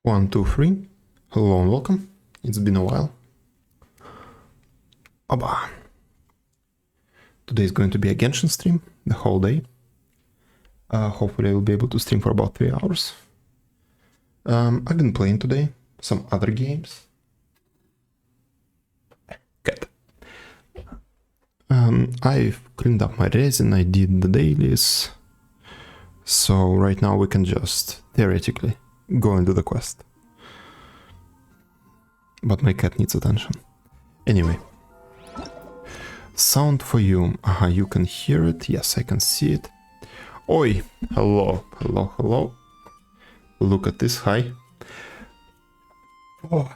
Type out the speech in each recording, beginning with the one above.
One, two, three. Hello and welcome. It's been a while. Oba. Today is going to be a Genshin stream the whole day. Hopefully I will be able to stream for about 3 hours. I've been playing today some other games. Good. I've cleaned up my resin, I did the dailies. So right now we can just theoretically go and do the quest. But my cat needs attention. Anyway. Sound for you. Aha, you can hear it. Yes, I can see it. Oi! Hello, hello, hello. Look at this. Hi. Oh.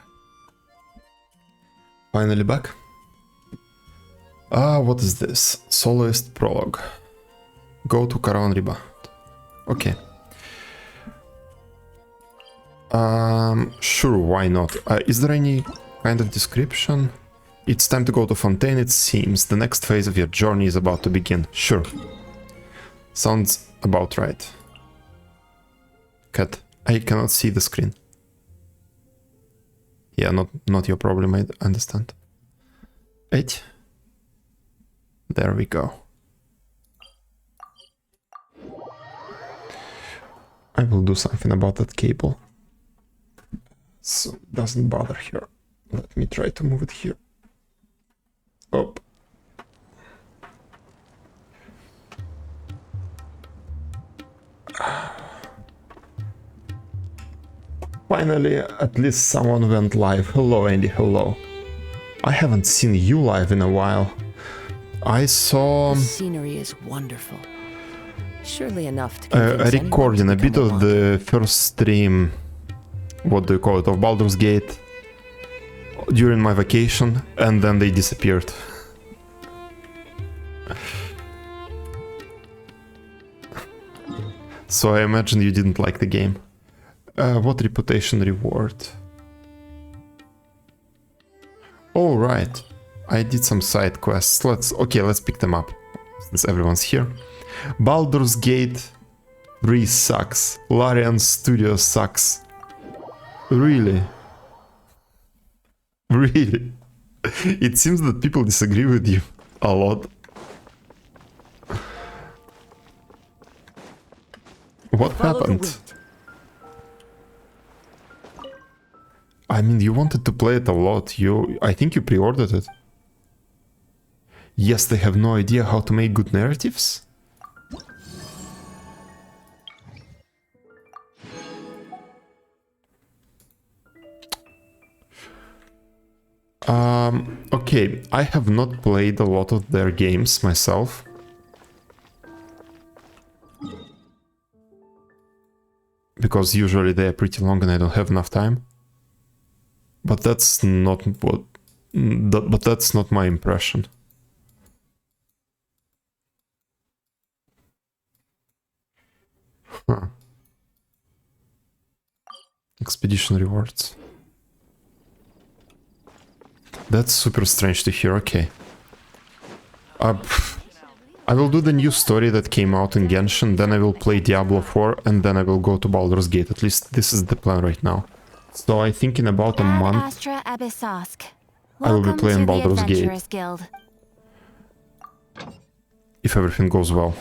Finally back. What is this? Soloist prologue. Go to Caravan Riba. Okay. Sure, why not? Is there any kind of description? It's time to go to Fontaine, it seems. The next phase of your journey is about to begin. Sure. Sounds about right. Cat, I cannot see the screen. Yeah, not your problem, I understand. 8. There we go. I will do something about that cable. So it doesn't bother here. Let me try to move it here. Oh. Finally, at least someone went live. Hello, Andy, hello. I haven't seen you live in a while. I saw... The scenery is wonderful. Surely enough to convince anyone recording to a bit become of the first stream, what do you call it, of Baldur's Gate during my vacation, and then they disappeared. So I imagine you didn't like the game. What reputation reward? Oh right, I did some side quests. Let's pick them up since everyone's here. Baldur's Gate 3 sucks. Larian Studio sucks. Really? Really? It seems that people disagree with you a lot. What happened? I mean, you wanted to play it a lot. I think you pre-ordered it. Yes, they have no idea how to make good narratives? Okay, I have not played a lot of their games myself. Because usually they are pretty long and I don't have enough time. But that's not what... But that's not my impression. Huh. Expedition rewards. That's super strange to hear, okay. I will do the new story that came out in Genshin, then I will play Diablo 4, and then I will go to Baldur's Gate. At least this is the plan right now. So I think in about a month, I will be playing Baldur's Gate. If everything goes well.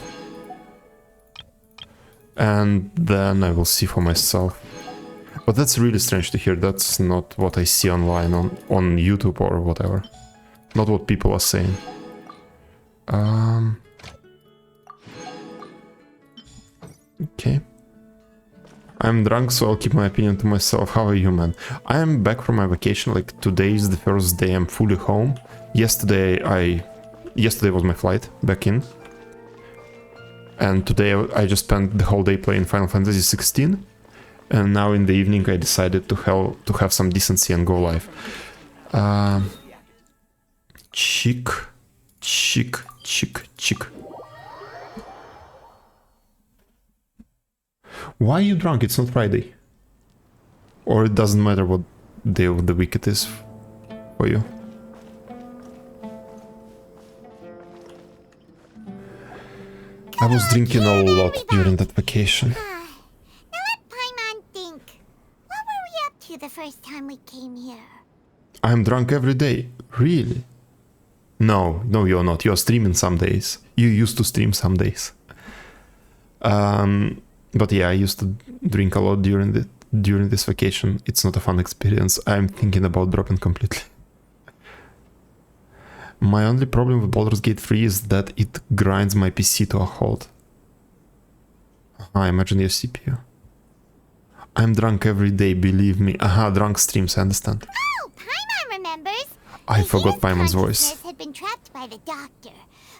And then I will see for myself. But that's really strange to hear. That's not what I see online on YouTube or whatever. Not what people are saying. Okay. I'm drunk, so I'll keep my opinion to myself. How are you, man? I am back from my vacation. Like, today is the first day I'm fully home. Yesterday was my flight back in. And today I just spent the whole day playing Final Fantasy 16. And now in the evening I decided to have some decency and go live. Chick. Why are you drunk? It's not Friday. Or it doesn't matter what day of the week it is for you. I was drinking a lot during that vacation. Now let Paimon think. What were we first time we came here. I'm drunk every day. Really? No, you're not. You're streaming some days. You used to stream some days. But yeah, I used to drink a lot during this vacation. It's not a fun experience. I'm thinking about dropping completely. My only problem with Baldur's Gate 3 is that it grinds my PC to a halt. I imagine your CPU. I'm drunk every day, believe me. Aha, drunk streams, I understand. Oh, Paimon remembers. I forgot Paimon's voice. Consciousness had been trapped by the doctor,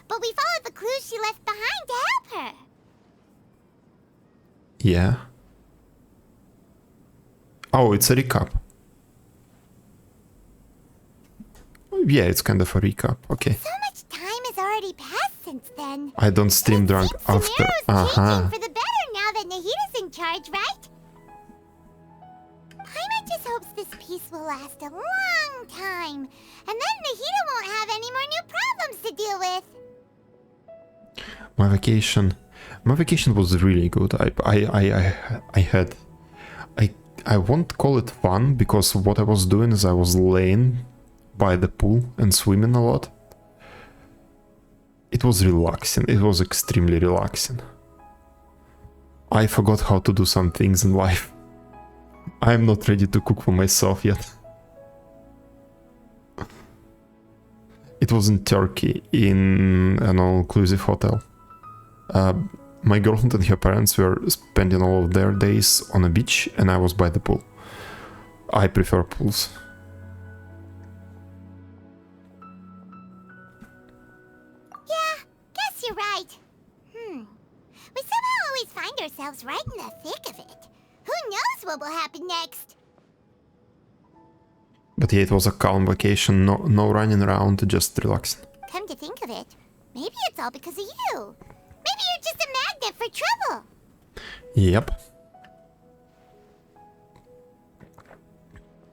but we followed the clues she left behind to help her. Yeah. Oh, it's a recap. Yeah, it's kind of a recap. Okay. So much time has already passed since then. I don't stream drunk after. Changing for the better now that Nahita's in charge, right? Paimon just hopes this peace will last a long time, and then Nahita won't have any more new problems to deal with. My vacation was really good. I won't call it fun because what I was doing is I was laying by the pool and swimming a lot. It was relaxing. It was extremely relaxing. I forgot how to do some things in life. I'm not ready to cook for myself yet. It was in Turkey, in an all-inclusive hotel. My girlfriend and her parents were spending all of their days on a beach, and I was by the pool. I prefer pools. Yeah, guess you're right. We somehow always find ourselves right in the thick of it. Who knows what will happen next? But yeah, it was a calm vacation, no running around, just relaxing. Come to think of it, maybe it's all because of you. Maybe you're just a magnet for trouble. Yep.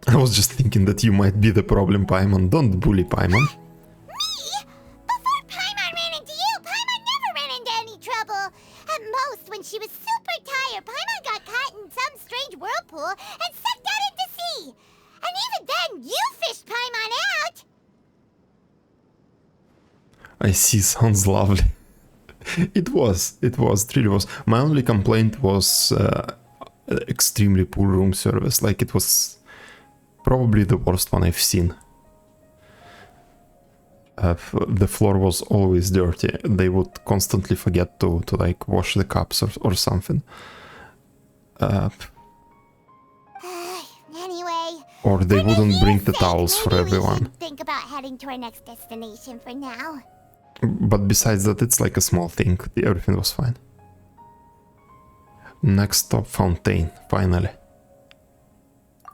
I was just thinking that you might be the problem, Paimon. Don't bully Paimon. Me? Before Paimon ran into you, Paimon never ran into any trouble. At most, when she was super tired, Paimon got caught in some strange whirlpool and sucked out into sea. And even then, you fished Paimon out. I see, sounds lovely. It really was. My only complaint was extremely poor room service. Like, it was probably the worst one I've seen. The floor was always dirty. They would constantly forget to like wash the cups or something. Anyway, or they wouldn't bring the sake, towels for maybe we everyone. should think about heading to our next destination for now. But besides that, it's like a small thing. Everything was fine. Next stop, Fontaine, finally.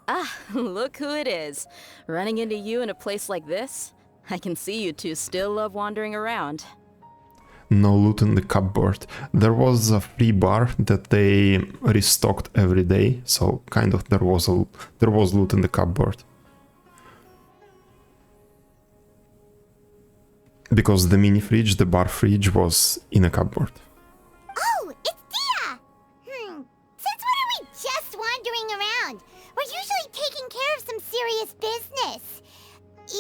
Ah, look who it is. Running into you in a place like this? I can see you two still love wandering around. No loot in the cupboard. There was a free bar that they restocked every day, so kind of there was loot in the cupboard. Because the mini fridge, the bar fridge, was in a cupboard. Oh, it's Dia! Since when are we just wandering around? We're usually taking care of some serious business.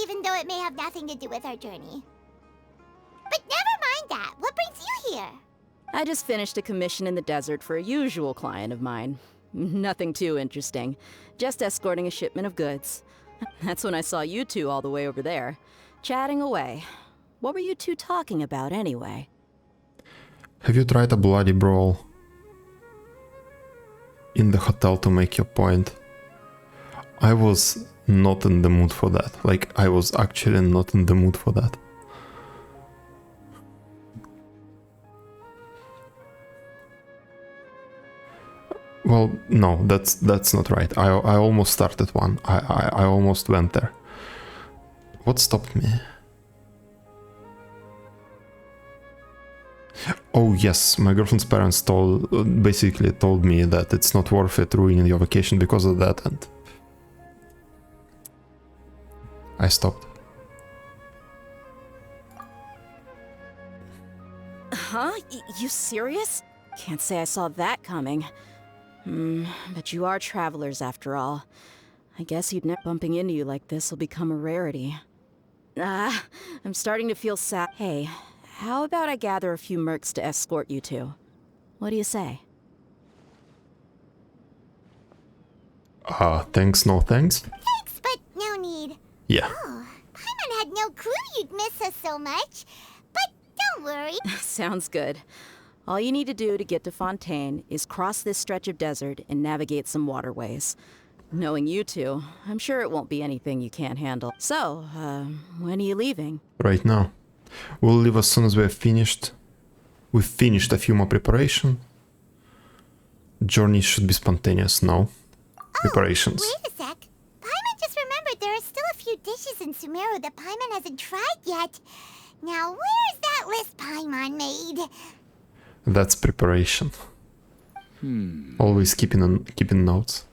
Even though it may have nothing to do with our journey. But never mind that. What brings you here? I just finished a commission in the desert for a usual client of mine. Nothing too interesting. Just escorting a shipment of goods. That's when I saw you two all the way over there, chatting away. What were you two talking about anyway? Have you tried a bloody brawl in the hotel to make your point? I was not in the mood for that. Like, I was actually not in the mood for that. Well, no, that's not right. I almost started one. I almost went there. What stopped me? Oh yes, my girlfriend's parents basically told me that it's not worth it ruining your vacation because of that, and I stopped. Huh? You serious? Can't say I saw that coming. But you are travelers after all. I guess bumping into you like this will become a rarity. I'm starting to feel sad. Hey, how about I gather a few mercs to escort you two? What do you say? Thanks, no thanks. Thanks, but no need. Yeah. Oh, Paimon had no clue you'd miss us so much. But don't worry. Sounds good. All you need to do to get to Fontaine is cross this stretch of desert and navigate some waterways. Knowing you two, I'm sure it won't be anything you can't handle. So, when are you leaving? Right now. We'll leave as soon as we have finished. We've finished a few more preparation. Journey should be spontaneous now. Preparations. Wait a sec. Paimon just remembered there are still a few dishes in Sumeru that Paimon hasn't tried yet. Now, where's that list Paimon made? That's preparation. Always keeping notes.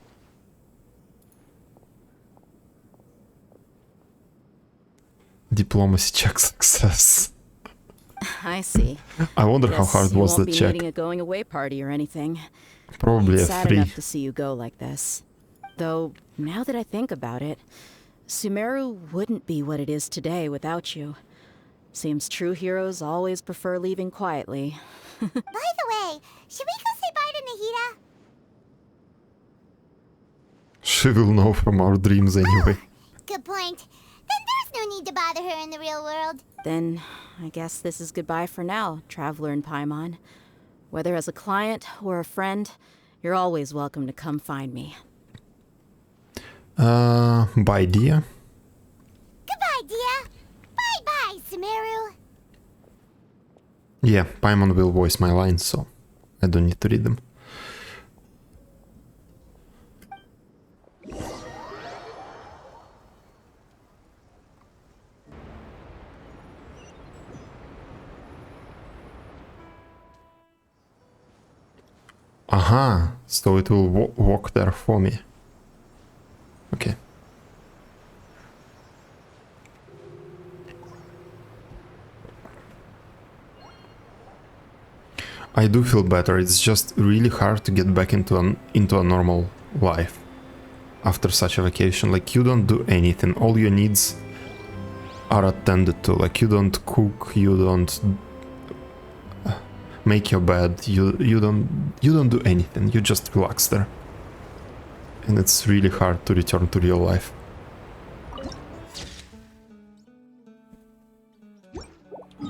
Diplomacy check success. I see. I wonder how Guess hard you was won't the be check. needing a going away party or anything. Probably It's a sad 3. enough to see you go like this. Though, now that I think about it, Sumeru wouldn't be what it is today without you. Seems true heroes always prefer leaving quietly. By the way, should we go say bye to Nahida? She will know from our dreams anyway. Good point. Then there's no need to bother her in the real world. Then, I guess this is goodbye for now, Traveler in Paimon. Whether as a client or a friend, you're always welcome to come find me. Bye, dear. Goodbye, Dia. Bye-bye, Sumeru. Yeah, Paimon will voice my lines, so I don't need to read them. Aha, so it will walk there for me. Okay. I do feel better. It's just really hard to get back into a normal life after such a vacation. Like, you don't do anything. All your needs are attended to. Like, you don't cook, you don't make your bed, you don't do anything. You just relax there. And it's really hard to return to real life.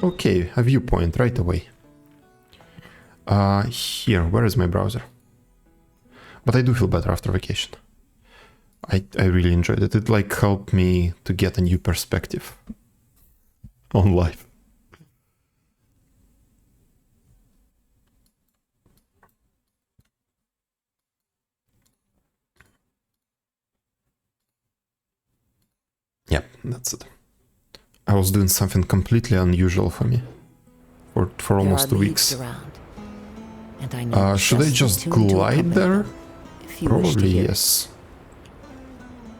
Okay, a viewpoint right away. Here, where is my browser? But I do feel better after vacation. I really enjoyed it. It like helped me to get a new perspective on life. Yep, that's it. I was doing something completely unusual for me for almost 2 weeks. Should I just glide there? Probably yes.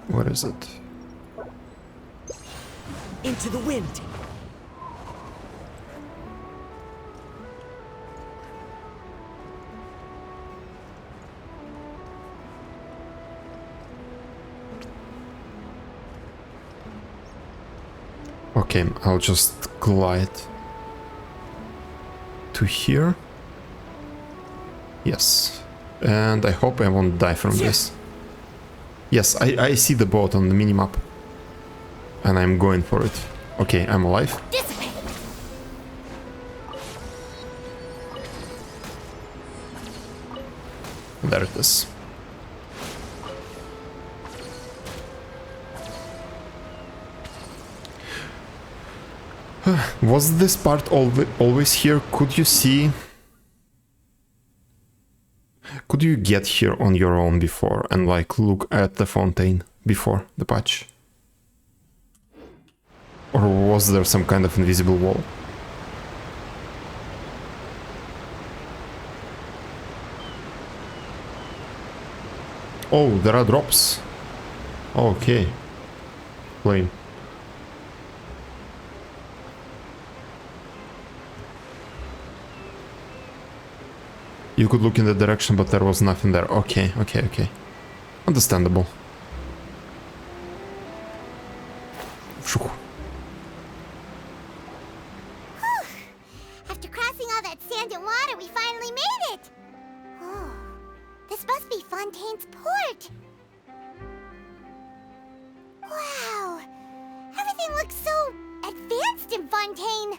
Where is it? Into the wind. Okay, I'll just glide to here. Yes. And I hope I won't die from this. Yes, I see the boat on the minimap. And I'm going for it. Okay, I'm alive. There it is. Was this part always here? Could you see? Could you get here on your own before and like look at the Fontaine before the patch? Or was there some kind of invisible wall? Oh, there are drops. Okay. Lame. You could look in the direction, but there was nothing there. Okay, okay, okay. Understandable. This must be Fontaine's port. Wow. Everything looks so advanced in Fontaine.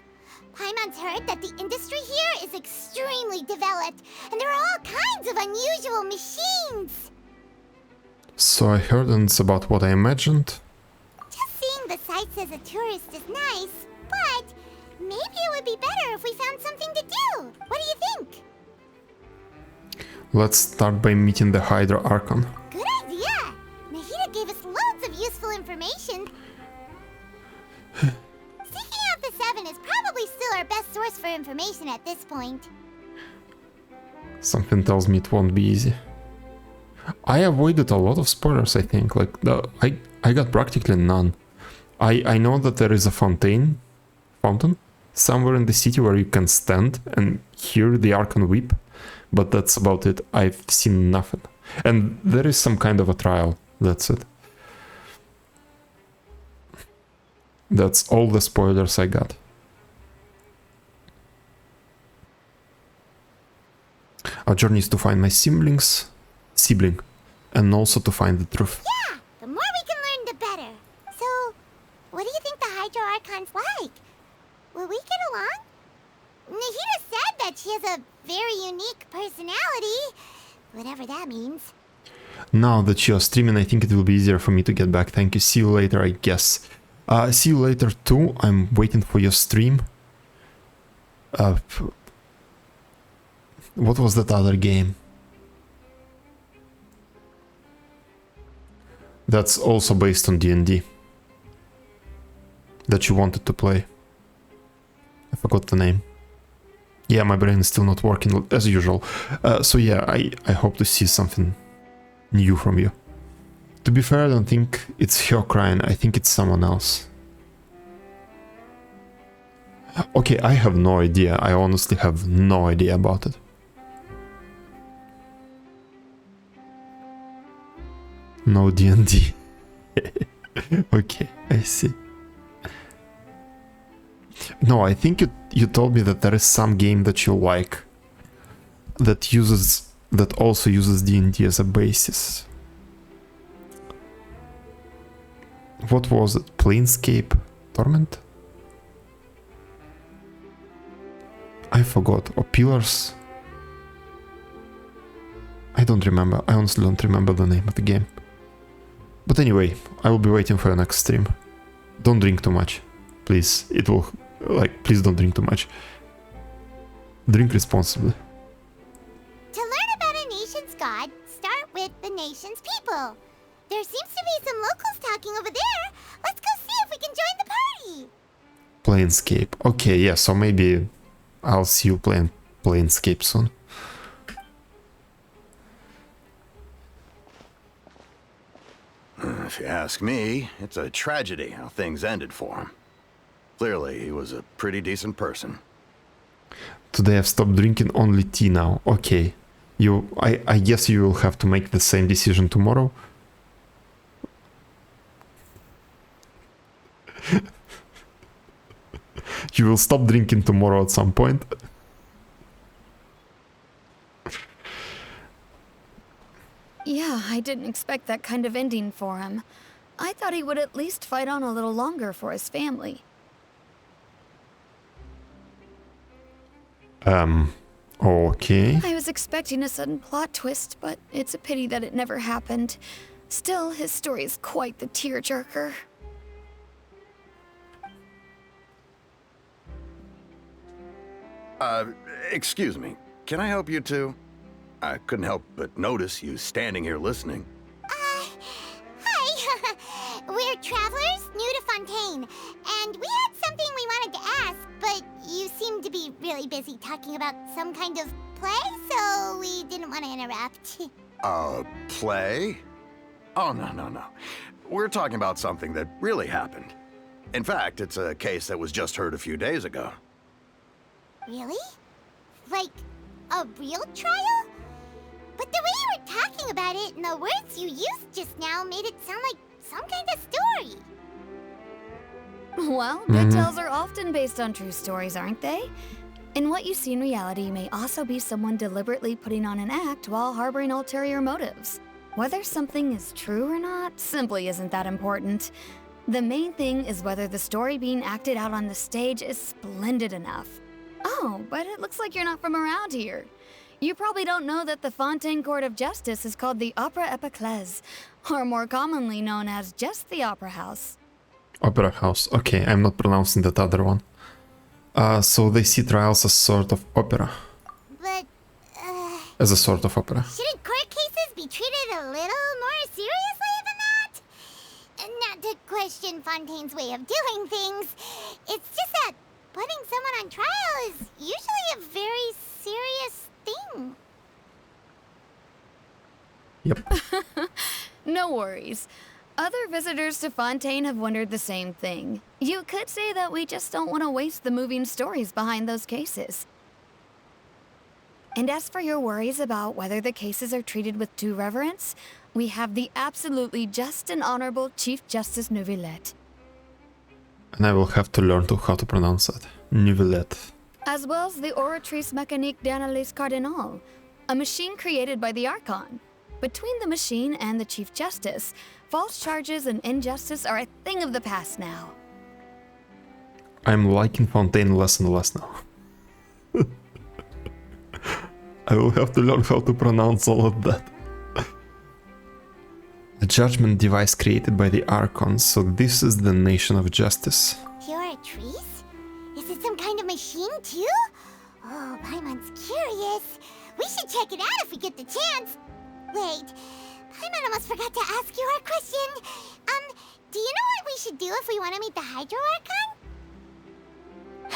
Paimon's heard that the industry here is extremely developed, and there are all kinds of unusual machines. So I heard, and it's about what I imagined. Just seeing the sights as a tourist is nice, but maybe it would be better if we found something to do. What do you think? Let's start by meeting the Hydra Archon. Good idea! Nahida gave us loads of useful information. Seeking out the Seven is probably still our best source for information at this point. Something tells me it won't be easy. I avoided a lot of spoilers, I think. Like, I got practically none. I know that there is a fountain somewhere in the city where you can stand and hear the Archon weep, but that's about it. I've seen nothing. And there is some kind of a trial. That's it. That's all the spoilers I got. Our journey is to find my sibling, and also to find the truth. Yeah, the more we can learn, the better. So, what do you think the Hydro Archon's like? Will we get along? Nahida said that she has a very unique personality, whatever that means. Now that you're streaming, I think it will be easier for me to get back. Thank you. See you later, I guess. See you later too. I'm waiting for your stream. What was that other game? That's also based on D&D. That you wanted to play. I forgot the name. Yeah, my brain is still not working as usual. So yeah, I hope to see something new from you. To be fair, I don't think it's her crying, I think it's someone else. Okay, I have no idea. I honestly have no idea about it. No D&D. Okay, I see. No, I think you told me that there is some game that you like that also uses D&D as a basis. What was it? Planescape Torment? I forgot. Or Pillars? I don't remember. I honestly don't remember the name of the game. But anyway, I will be waiting for your next stream. Don't drink too much. Please. It will... please don't drink too much. Drink responsibly. To learn about a nation's god, start with the nation's people. There seems to be some locals talking over there. Let's go see if we can join the party. Planescape. Okay, yeah, so maybe I'll see you playing Planescape soon. If you ask me, it's a tragedy how things ended for him. Clearly, he was a pretty decent person. Today I've stopped drinking only tea now. Okay. I guess you will have to make the same decision tomorrow. You will stop drinking tomorrow at some point. Yeah, I didn't expect that kind of ending for him. I thought he would at least fight on a little longer for his family. Okay. I was expecting a sudden plot twist, but it's a pity that it never happened. Still, his story is quite the tearjerker. Excuse me. Can I help you two? I couldn't help but notice you standing here listening. Hi. We're travelers new to Fontaine, and we had something we wanted to ask, but you seemed to be really busy talking about some kind of play, so we didn't want to interrupt. Play? Oh, no. We're talking about something that really happened. In fact, it's a case that was just heard a few days ago. Really? Like, a real trial? But the way you were talking about it and the words you used just now made it sound like some kind of story. Well, good tales are often based on true stories, aren't they? And what you see in reality may also be someone deliberately putting on an act while harboring ulterior motives. Whether something is true or not simply isn't that important. The main thing is whether the story being acted out on the stage is splendid enough. Oh, but it looks like you're not from around here. You probably don't know that the Fontaine Court of Justice is called the Opera Epiclese, or more commonly known as just the Opera House. Opera House. Okay, I'm not pronouncing that other one. So they see trials as sort of opera. But, As a sort of opera. shouldn't court cases be treated a little more seriously than that? Not to question Fontaine's way of doing things. It's just that putting someone on trial is usually a very serious thing. Yep. No worries. Other visitors to Fontaine have wondered the same thing. You could say that we just don't want to waste the moving stories behind those cases. And as for your worries about whether the cases are treated with due reverence, we have the absolutely just and honorable Chief Justice Neuvillette. And I will have to learn how to pronounce that. Neuvillette. As well as the Oratrice Mécanique d'Analyse Cardinal, a machine created by the Archon. Between the machine and the Chief Justice, false charges and injustice are a thing of the past now. I'm liking Fontaine less and less now. I will have to learn how to pronounce all of that. The judgment device created by the Archon, so this is the nation of justice. Oratrice? Is it some kind of machine too? Oh, Paimon's curious. We should check it out if we get the chance. Wait, Paimon almost forgot to ask you our question. Do you know what we should do if we want to meet the Hydro Archon?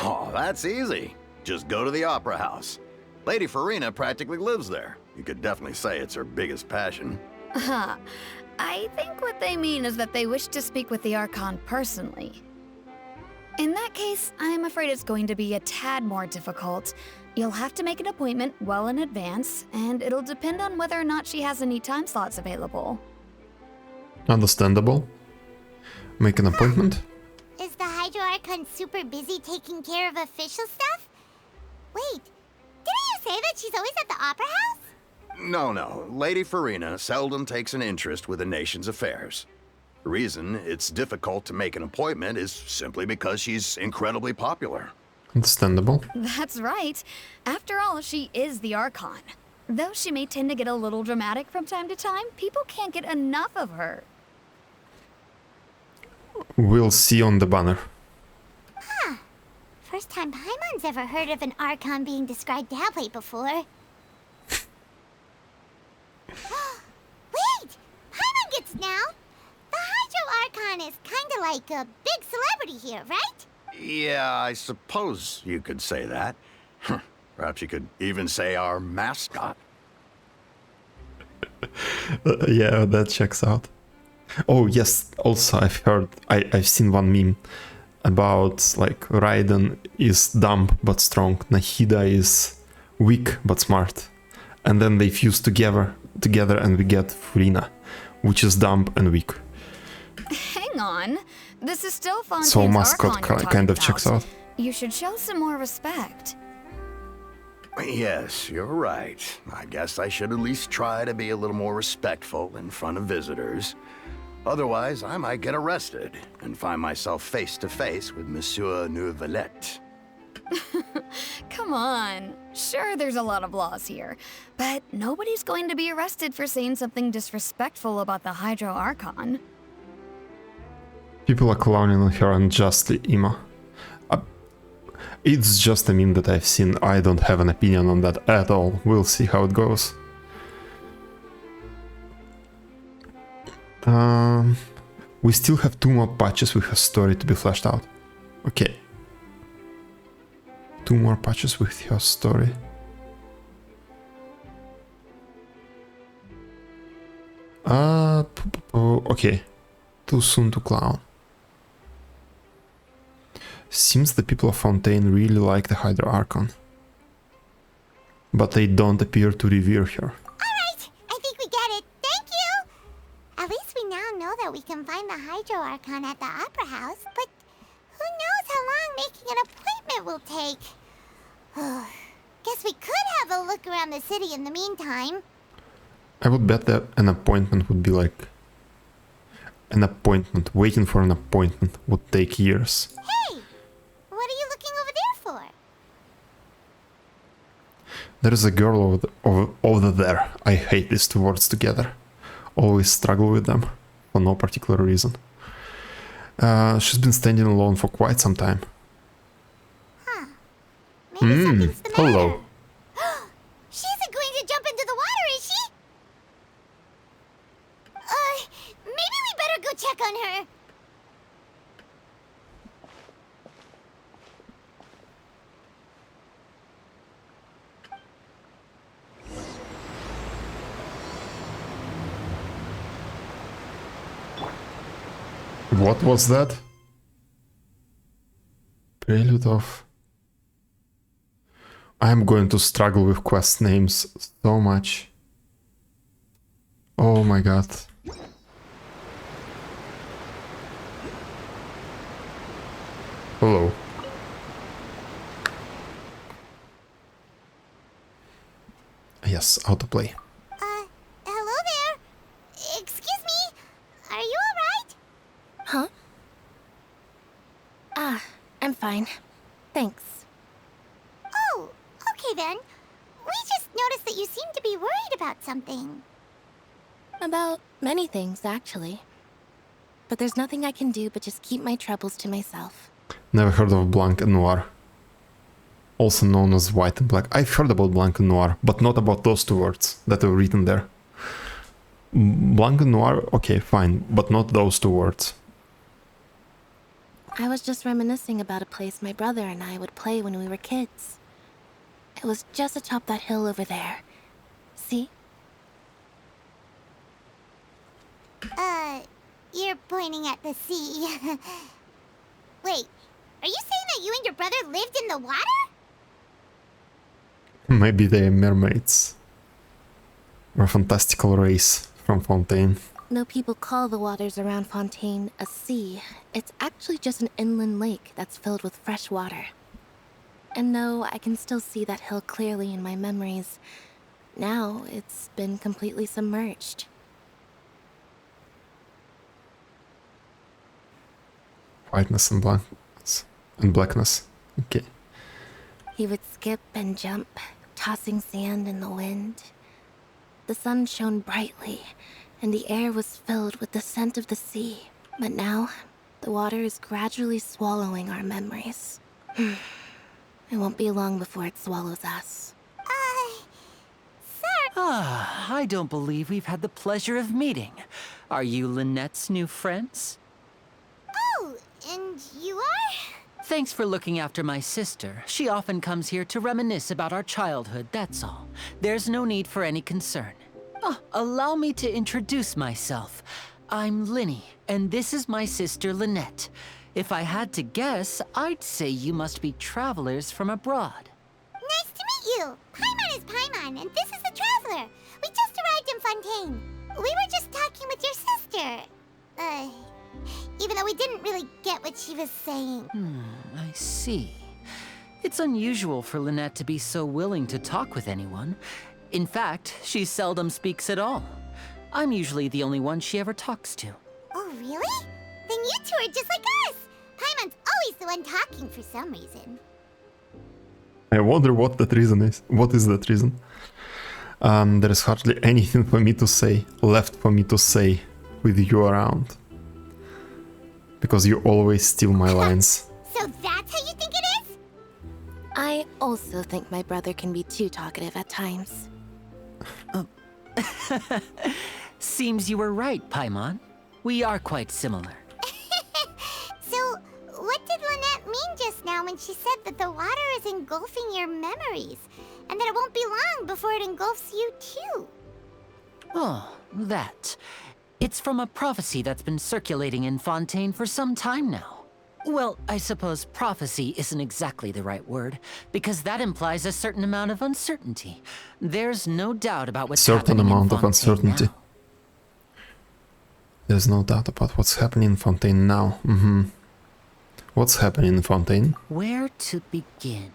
Oh, that's easy. Just go to the Opera House. Lady Farina practically lives there. You could definitely say it's her biggest passion. Huh. I think what they mean is that they wish to speak with the Archon personally. In that case, I'm afraid it's going to be a tad more difficult. You'll have to make an appointment well in advance, and it'll depend on whether or not she has any time slots available. Understandable. Make an appointment? Is the Hydro Archon super busy taking care of official stuff? Wait, didn't you say that she's always at the Opera House? No. Lady Farina seldom takes an interest with the nation's affairs. The reason it's difficult to make an appointment is simply because she's incredibly popular. Understandable. That's right. After all, she is the Archon. Though she may tend to get a little dramatic from time to time, people can't get enough of her. We'll see on the banner. First time Paimon's ever heard of an Archon being described that way before. Wait! Paimon gets now! The Hydro Archon is kinda like a big celebrity here, right? Yeah, I suppose you could say that. Perhaps you could even say our mascot. Yeah, that checks out. Oh yes, also I've seen one meme about like Raiden is dumb but strong, Nahida is weak but smart, and then they fuse together and we get Furina, which is dumb and weak. Hang on. This is still Fontaine's So mascot Archon you're kind of talking checks about. out. You should show some more respect. Yes, you're right. I guess I should at least try to be a little more respectful in front of visitors. Otherwise, I might get arrested and find myself face to face with Monsieur Neuvillette. Come on. Sure, there's a lot of laws here, but nobody's going to be arrested for saying something disrespectful about the Hydro Archon. People are clowning on her unjustly, Ima. It's just a meme that I've seen. I don't have an opinion on that at all. We'll see how it goes. We still have 2 more patches with her story to be fleshed out. Okay. 2 more patches with her story. Okay. Too soon to clown. Seems the people of Fontaine really like the Hydro Archon. But they don't appear to revere her. Alright, I think we get it. Thank you! At least we now know that we can find the Hydro Archon at the Opera House, but who knows how long making an appointment will take? Guess we could have a look around the city in the meantime. I would bet that an appointment would be like... An appointment, waiting for an appointment would take years. Hey! What are you looking over there for? There is a girl over there. I hate these two words together. Always struggle with them, for no particular reason. She's been standing alone for quite some time. Huh. Maybe something's the matter. Hello. She isn't going to jump into the water, is she? Maybe we better go check on her. What was that? Prelude of... I'm going to struggle with quest names so much. Oh my god. Hello. Yes, autoplay. Hello there. Excuse me. Are you alright? Huh? I'm fine. Thanks. Oh, okay then. We just noticed that you seem to be worried about something. About many things, actually. But there's nothing I can do but just keep my troubles to myself. Never heard of Blanc and Noir. Also known as White and Black. I've heard about Blanc and Noir, but not about those two words that were written there. Blanc and Noir, okay, fine, but not those two words. I was just reminiscing about a place my brother and I would play when we were kids. It was just atop that hill over there. See? You're pointing at the sea. Wait, are you saying that you and your brother lived in the water? Maybe they're mermaids. Or a fantastical race from Fontaine. No people call the waters around Fontaine a sea. It's actually just an inland lake that's filled with fresh water. And though I can still see that hill clearly in my memories, now it's been completely submerged. Whiteness and blackness. And blackness. Okay. He would skip and jump, tossing sand in the wind. The sun shone brightly, and the air was filled with the scent of the sea. But now, the water is gradually swallowing our memories. It won't be long before it swallows us. Sir. I don't believe we've had the pleasure of meeting. Are you Lynette's new friends? Oh, and you are? Thanks for looking after my sister. She often comes here to reminisce about our childhood, that's all. There's no need for any concern. Allow me to introduce myself. I'm Linny, and this is my sister Lynette. If I had to guess, I'd say you must be travelers from abroad. Nice to meet you. Paimon is Paimon, and this is the Traveler. We just arrived in Fontaine. We were just talking with your sister. Even though we didn't really get what she was saying. I see. It's unusual for Lynette to be so willing to talk with anyone. In fact, she seldom speaks at all. I'm usually the only one she ever talks to. Oh, really? Then you two are just like us. Paimon's always the one talking for some reason. I wonder what that reason is. What is that reason? There is hardly anything for me to say, left for me to say, with you around. Because you always steal my lines. So that's how you think it is? I also think my brother can be too talkative at times. Seems you were right, Paimon. We are quite similar. So, what did Lynette mean just now when she said that the water is engulfing your memories? And that it won't be long before it engulfs you too? Oh, that. It's from a prophecy that's been circulating in Fontaine for some time now. Well, I suppose prophecy isn't exactly the right word, because that implies a certain amount of uncertainty. There's no doubt about what's Certain happening amount in of Fontaine uncertainty. now. There's no doubt about what's happening in Fontaine now. What's happening in Fontaine? Where to begin?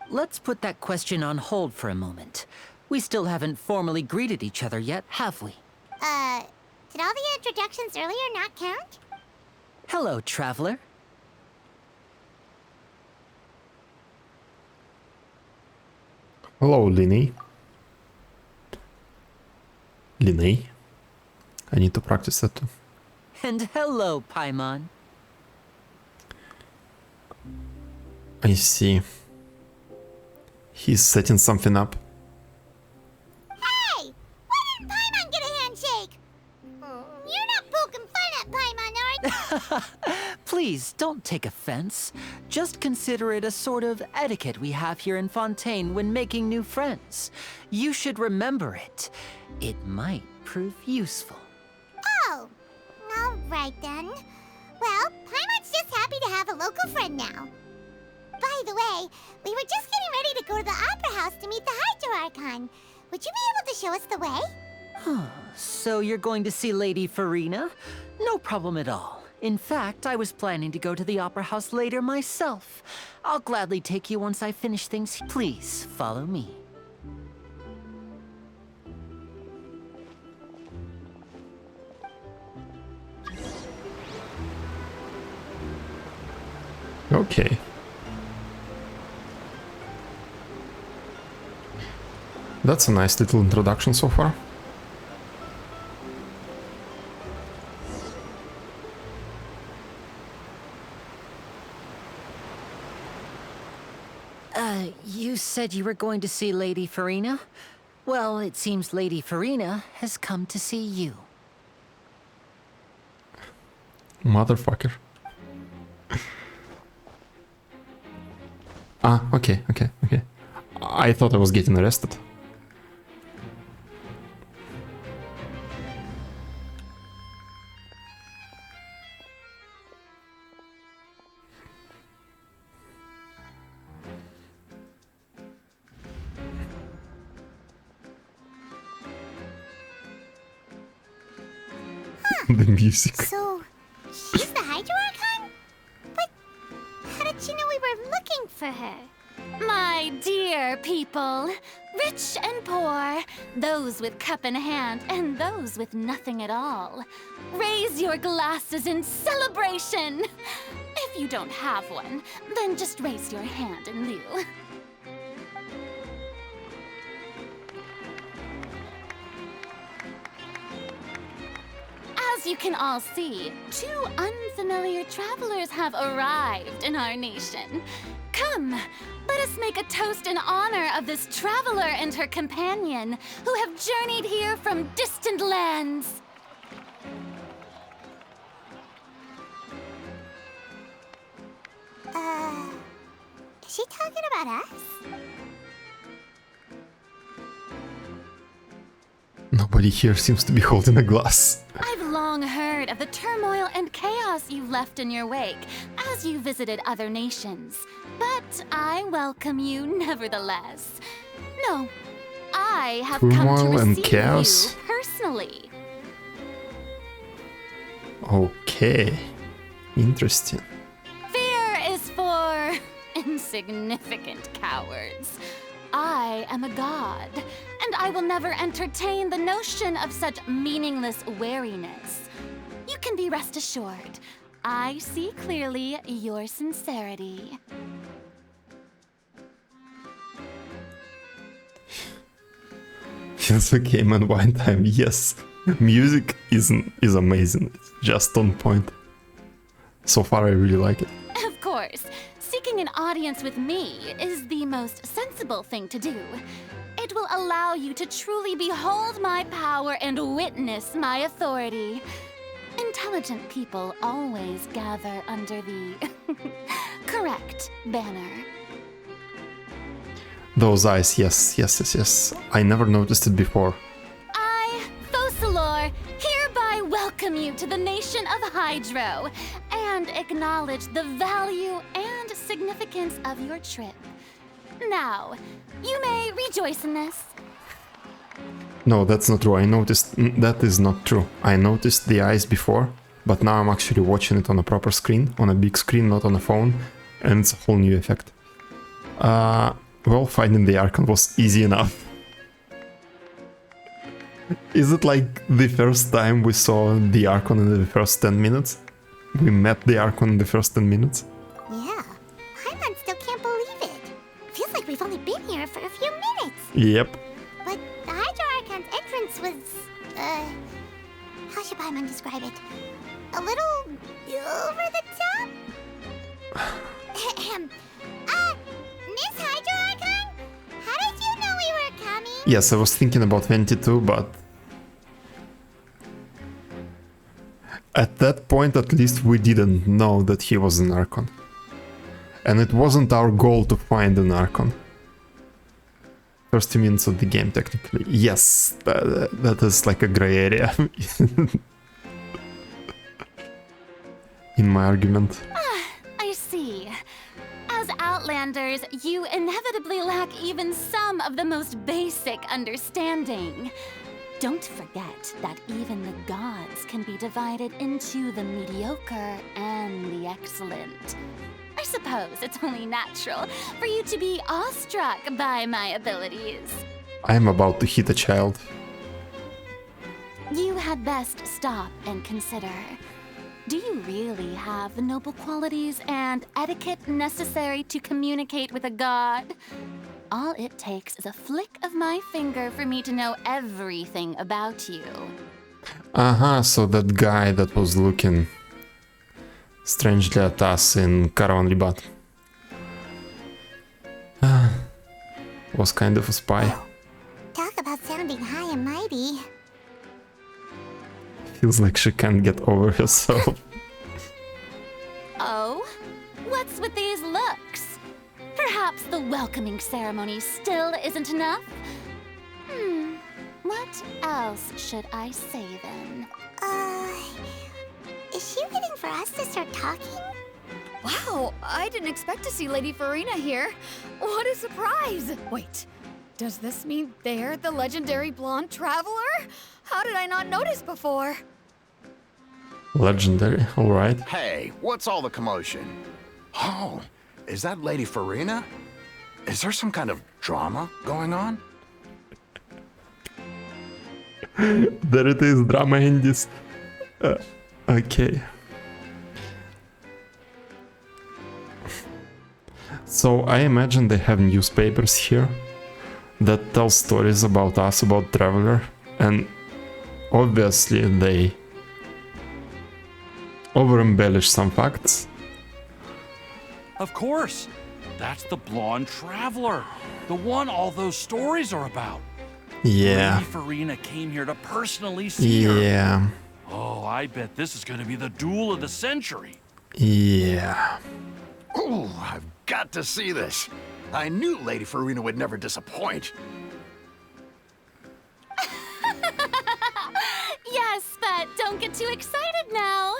Let's put that question on hold for a moment. We still haven't formally greeted each other yet, have we? Did all the introductions earlier not count? Hello, traveler. Hello, Linny. Linny? I need to practice that too. And hello, Paimon. I see. He's setting something up. Hey! Why didn't Paimon get a handshake? You're not poking fun at Paimon, are you? Please, don't take offense. Just consider it a sort of etiquette we have here in Fontaine when making new friends. You should remember it. It might prove useful. Oh, all right then. Well, Paimon's just happy to have a local friend now. By the way, we were just getting ready to go to the Opera House to meet the Hydro Archon. Would you be able to show us the way? So you're going to see Lady Farina? No problem at all. In fact, I was planning to go to the Opera House later myself. I'll gladly take you once I finish things. Please, follow me. Okay. That's a nice little introduction so far. You said you were going to see Lady Farina? Well, it seems Lady Farina has come to see you. Motherfucker. Okay. I thought I was getting arrested. The music. So, she's the Hydro Archon? But how did she know we were looking for her? My dear people, rich and poor, those with cup in hand and those with nothing at all, raise your glasses in celebration. If you don't have one, then just raise your hand in lieu. As you can all see, two unfamiliar travelers have arrived in our nation. Come, let us make a toast in honor of this traveler and her companion who have journeyed here from distant lands. Is she talking about us? Nobody here seems to be holding a glass. I've long heard of the turmoil and chaos you left in your wake as you visited other nations. But I welcome you nevertheless. No, I have come Turmoil to and receive chaos? you personally. Okay. Interesting. Fear is for insignificant cowards. I am a god, and I will never entertain the notion of such meaningless wariness. You can be rest assured, I see clearly your sincerity. It's okay, man. Wine time, yes. Music is amazing. It's just on point. So far, I really like it. Of course, seeking an audience with me is the most sensible thing to do. It will allow you to truly behold my power and witness my authority. Intelligent people always gather under the correct banner. Those eyes, yes. I never noticed it before. I, Focalor, hereby welcome you to the nation of Hydro and acknowledge the value and significance of your trip. Now, you may rejoice in this. No, that's not true. I noticed... that is not true. I noticed the eyes before, but now I'm actually watching it on a proper screen, on a big screen, not on a phone, and it's a whole new effect. Well, finding the Archon was easy enough. Is it like the first time we saw the Archon in the first 10 minutes? We met the Archon in the first 10 minutes? Yeah, Paimon still can't believe it. Feels like we've only been here for a few minutes. Yep. But the Hydro Archon's entrance was, how should Paimon describe it? A little over the top? Miss Hydro Archon? How did you know we were coming? Yes, I was thinking about 22, but... at that point, at least, we didn't know that he was an Archon. And it wasn't our goal to find an Archon. First 2 minutes of the game, technically. Yes, that is like a gray area. In my argument. I see. As Outlanders, you inevitably lack even some of the most basic understanding. Don't forget that even the gods can be divided into the mediocre and the excellent. I suppose it's only natural for you to be awestruck by my abilities. I am about to hit a child. You had best stop and consider. Do you really have the noble qualities and etiquette necessary to communicate with a god? All it takes is a flick of my finger for me to know everything about you. So that guy that was looking strangely at us in Caravan Ribat was kind of a spy. Talk about sounding high and mighty. Feels like she can't get over herself. Oh? What's with these looks? Perhaps the welcoming ceremony still isn't enough? What else should I say then? Is she waiting for us to start talking? Wow, I didn't expect to see Lady Farina here. What a surprise! Wait, does this mean they're the legendary blonde traveler? How did I not notice before? Legendary, alright. Hey, what's all the commotion? Oh, is that Lady Farina? Is there some kind of drama going on? There it is, drama in this. Okay. So I imagine they have newspapers here that tell stories about us, about Traveler, and obviously they over-embellish some facts. Of course! That's the blonde traveler, the one all those stories are about. Yeah. Lady Farina came here to personally see her. Yeah. Oh, I bet this is gonna be the duel of the century. Yeah. Ooh, I've got to see this. I knew Lady Farina would never disappoint. Yes, but don't get too excited now.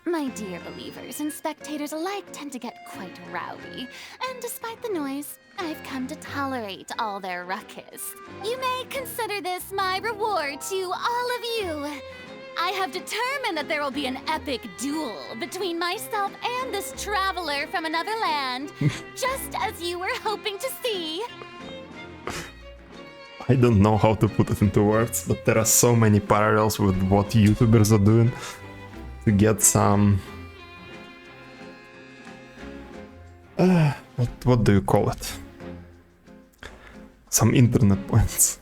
My dear believers and spectators alike tend to get quite rowdy, and despite the noise, I've come to tolerate all their ruckus. You may consider this my reward to all of you. I have determined that there will be an epic duel between myself and this traveler from another land, just as you were hoping to see. I don't know how to put it into words, but there are so many parallels with what YouTubers are doing to get some... what do you call it? Some internet points.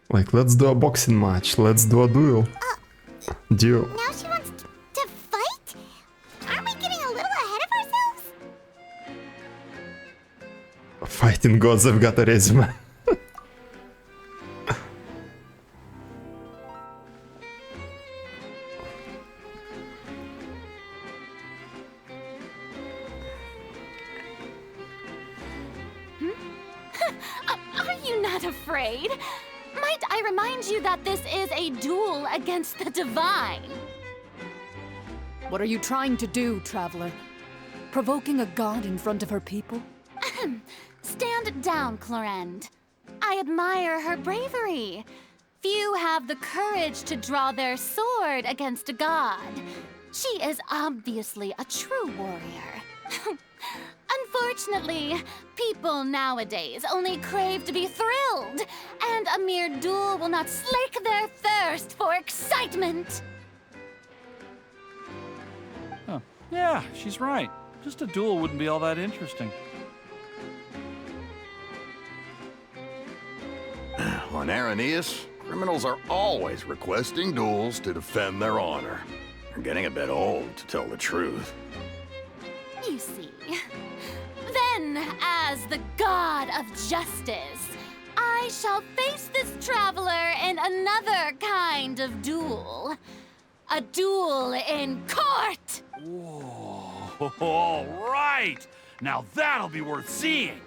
Like, let's do a boxing match, let's do a duel. Duel. Now she wants to fight? Aren't we getting a little ahead of ourselves? Fighting gods have got a resume. Are you not afraid? Might I remind you that this is a duel against the divine? What are you trying to do, Traveler? Provoking a god in front of her people? Stand down, Clorend. I admire her bravery. Few have the courage to draw their sword against a god. She is obviously a true warrior. Unfortunately, people nowadays only crave to be thrilled, and a mere duel will not slake their thirst for excitement. Huh. Yeah, she's right. Just a duel wouldn't be all that interesting. On Araneus, criminals are always requesting duels to defend their honor. They're getting a bit old, to tell the truth. You see. Then, as the god of justice, I shall face this traveler in another kind of duel. A duel in court! Whoa, all right! Now that'll be worth seeing!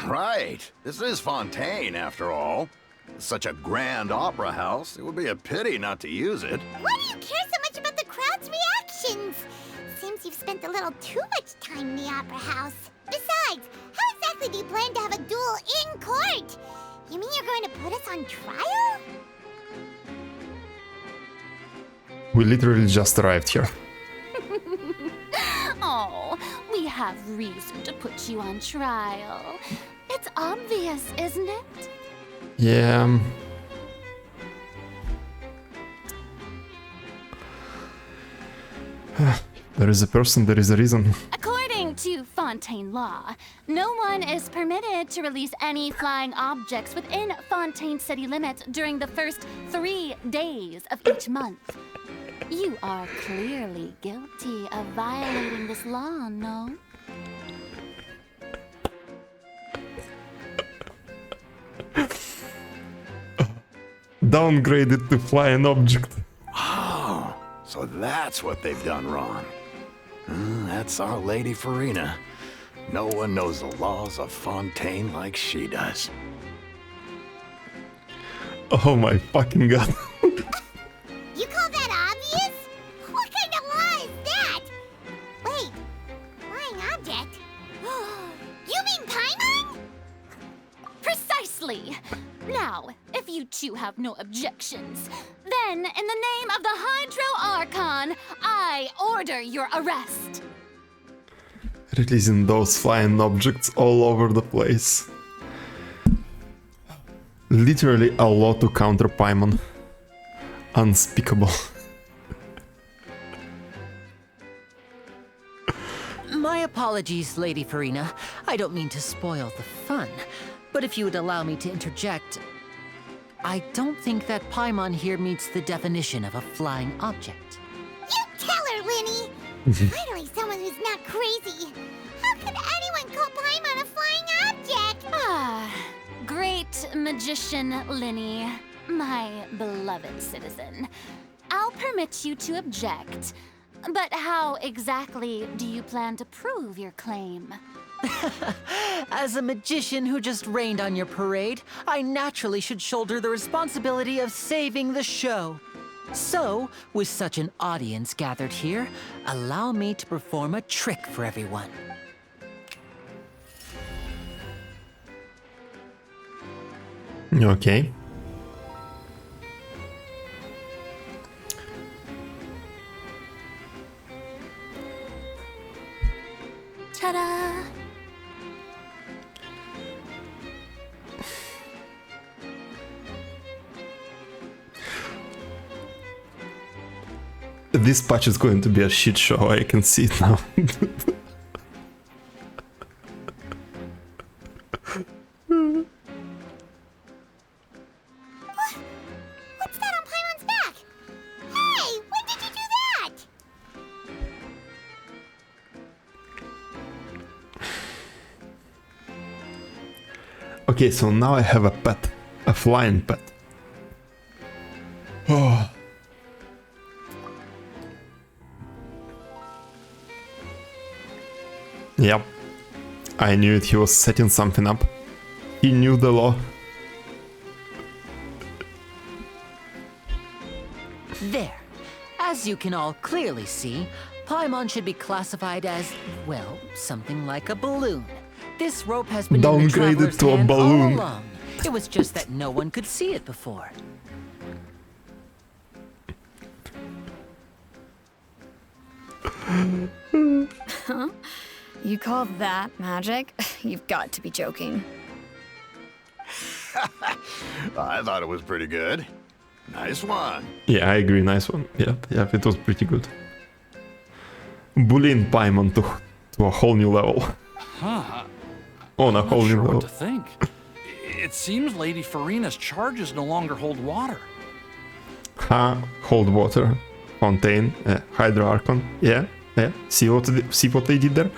Right. This is Fontaine, after all. Such a grand opera house, it would be a pity not to use it. Why do you care so much about the crowd's reactions? Seems you've spent a little too much time in the opera house. Besides, how exactly do you plan to have a duel in court? You mean you're going to put us on trial? We literally just arrived here. Oh, we have reason to put you on trial. It's obvious, isn't it? Yeah. There is a person, there is a reason. According to Fontaine law, no one is permitted to release any flying objects within Fontaine city limits during the first 3 days of each month. You are clearly guilty of violating this law, no? Downgraded to flying object. Oh, so that's what they've done wrong. That's our Lady Farina. No one knows the laws of Fontaine like she does. Oh my fucking god. You call that obvious? What kind of law is that? Wait, flying object? You mean Paimon? Precisely! Now, if you two have no objections, then in the name of the Hydro Archon, I order your arrest. Releasing those flying objects all over the place. Literally a lot to counter Paimon. Unspeakable. My apologies, Lady Farina. I don't mean to spoil the fun. But if you would allow me to interject, I don't think that Paimon here meets the definition of a flying object. You tell her, Linny! Finally someone who's not crazy. How could anyone call Paimon a flying object? Ah, great magician Linny, my beloved citizen. I'll permit you to object, but how exactly do you plan to prove your claim? As a magician who just rained on your parade, I naturally should shoulder the responsibility of saving the show. So, with such an audience gathered here, allow me to perform a trick for everyone. Okay. Ta-da! This patch is going to be a shit show, I can see it now. What's that on Paimon's back? Hey, when did you do that? Okay, so now I have a pet. A flying pet. Oh. Yep. I knew it, he was setting something up. He knew the law. There. As you can all clearly see, Paimon should be classified as, well, something like a balloon. This rope has been in the Downgraded traveler's to a hand balloon. all along. It was just that no one could see it before. Huh? You call that magic? You've got to be joking. I thought it was pretty good. Nice one. Yeah, I agree. Nice one. Yep, it was pretty good. Bullying Paimon to a whole new level. Huh. On a I'm whole not new sure level. what to think. It seems Lady Farina's charges no longer hold water. Hold water. Fontaine. Hydra Archon. Yeah. See what they did there?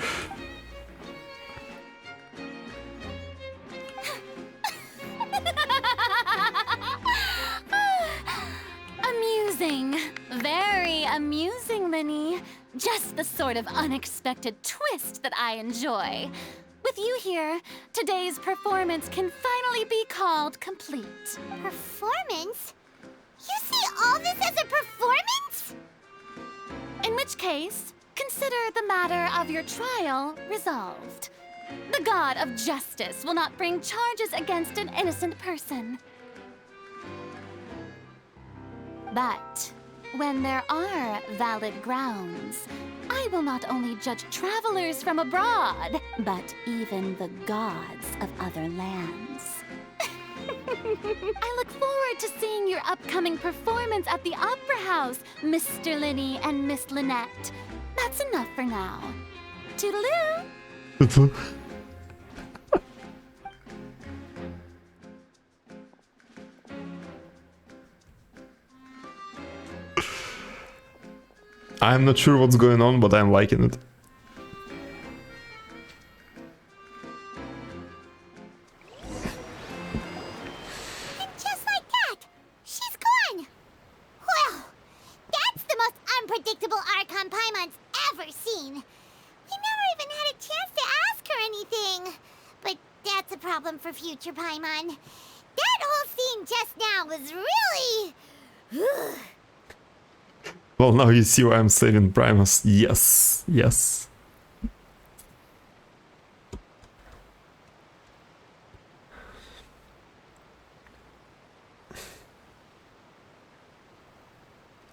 Amusing. Very amusing, Linny. Just the sort of unexpected twist that I enjoy. With you here, today's performance can finally be called complete. Performance? You see all this as a performance? In which case, consider the matter of your trial resolved. The god of justice will not bring charges against an innocent person. But when there are valid grounds, I will not only judge travelers from abroad, but even the gods of other lands. I look forward to seeing your upcoming performance at the Opera House, Mr. Linny and Miss Lynette. That's enough for now. Toodaloo! I'm not sure what's going on, but I'm liking it. And just like that, she's gone. Well, that's the most unpredictable Archon Paimon's ever seen. We never even had a chance to ask her anything. But that's a problem for future Paimon. That whole scene just now was really... Well, now you see why I'm saving Primus. Yes.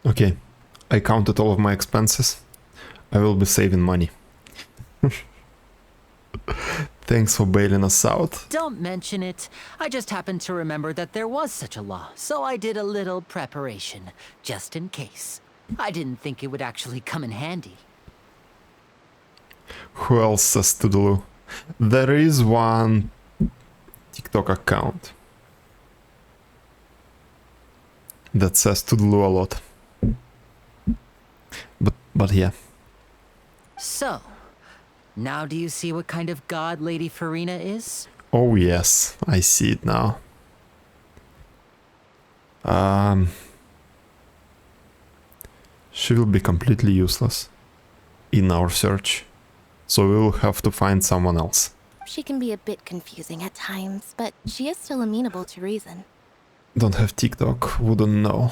Okay, I counted all of my expenses. I will be saving money. Thanks for bailing us out. Don't mention it. I just happened to remember that there was such a law, so I did a little preparation, just in case. I didn't think it would actually come in handy. Who else says Toodaloo? There is one TikTok account that says Toodaloo a lot. But yeah. So, now do you see what kind of god Lady Farina is? Oh yes, I see it now. She will be completely useless in our search, so we will have to find someone else. She can be a bit confusing at times, but she is still amenable to reason. Don't have TikTok, wouldn't know.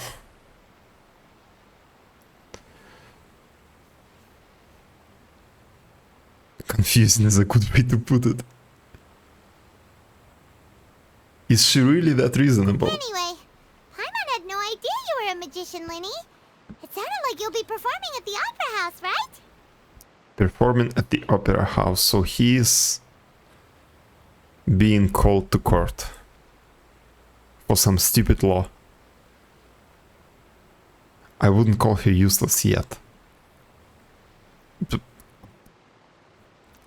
Confusing is a good way to put it. Is she really that reasonable? Anyway, Paimon had no idea you were a magician, Linny. It sounded like you'll be performing at the Opera House, right? Performing at the Opera House, so he is being called to court for some stupid law. I wouldn't call her useless yet.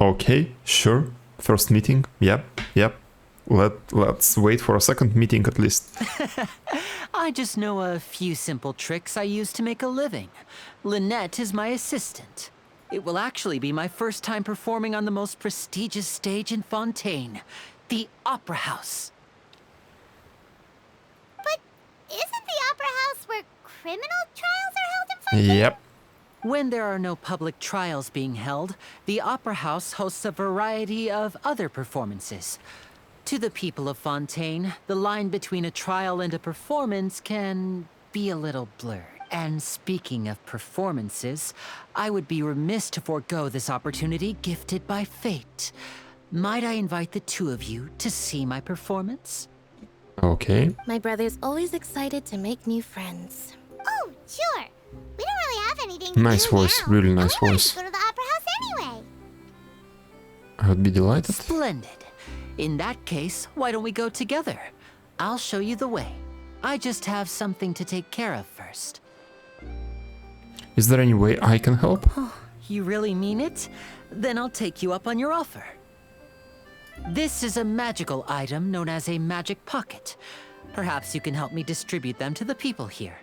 Okay, sure. First meeting. Yep. Let's wait for a second meeting at least. I just know a few simple tricks I use to make a living. Lynette is my assistant. It will actually be my first time performing on the most prestigious stage in Fontaine, the Opera House. But isn't the Opera House where criminal trials are held in Fontaine? Yep. When there are no public trials being held, the Opera House hosts a variety of other performances. To the people of Fontaine, the line between a trial and a performance can be a little blurred. And speaking of performances, I would be remiss to forego this opportunity gifted by fate. Might I invite the two of you to see my performance? Okay. My brother's always excited to make new friends. Oh, sure. We don't really have anything to Nice do voice, now, really and nice we wanted voice. to go to the opera house anyway. I would be delighted. Splendid. In that case, why don't we go together? I'll show you the way. I just have something to take care of first. Is there any way I can help? You really mean it? Then I'll take you up on your offer. This is a magical item known as a magic pocket. Perhaps you can help me distribute them to the people here.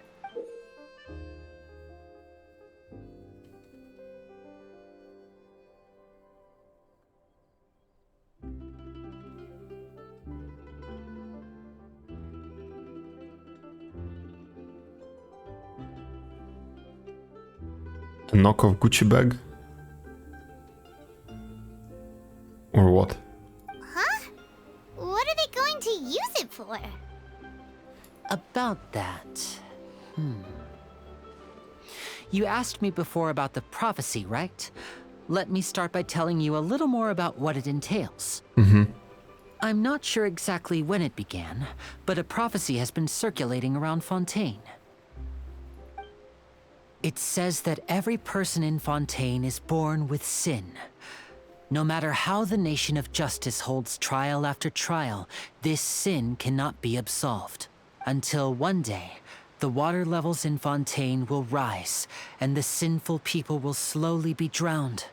A knockoff Gucci bag? Or what? Huh? What are they going to use it for? About that... You asked me before about the prophecy, right? Let me start by telling you a little more about what it entails. I'm not sure exactly when it began, but a prophecy has been circulating around Fontaine. It says that every person in Fontaine is born with sin. No matter how the nation of justice holds trial after trial, this sin cannot be absolved. Until one day, the water levels in Fontaine will rise, and the sinful people will slowly be drowned.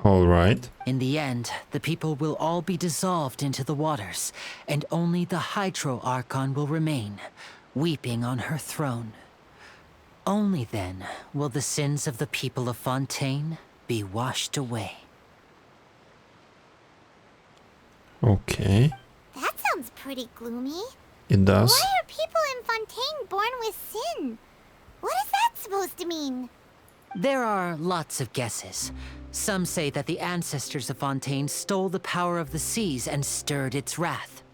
Alright. In the end, the people will all be dissolved into the waters, and only the Hydro Archon will remain, weeping on her throne. Only then will the sins of the people of Fontaine be washed away. Okay. That sounds pretty gloomy. It does. Why are people in Fontaine born with sin? What is that supposed to mean? There are lots of guesses. Some say that the ancestors of Fontaine stole the power of the seas and stirred its wrath.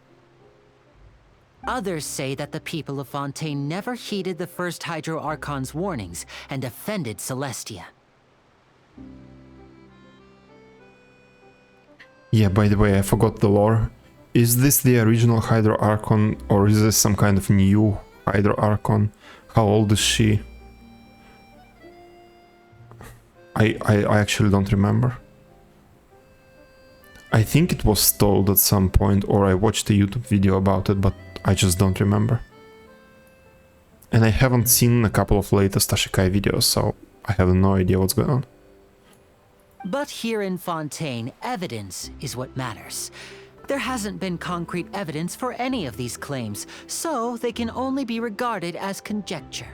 Others say that the people of Fontaine never heeded the first Hydro Archon's warnings and offended Celestia. Yeah, by the way, I forgot the lore. Is this the original Hydro Archon, or is this some kind of new Hydro Archon? How old is she? I actually don't remember. I think it was told at some point, or I watched a YouTube video about it, but I just don't remember. And I haven't seen a couple of latest Ashikai videos, so I have no idea what's going on. But here in Fontaine, evidence is what matters. There hasn't been concrete evidence for any of these claims, so they can only be regarded as conjecture.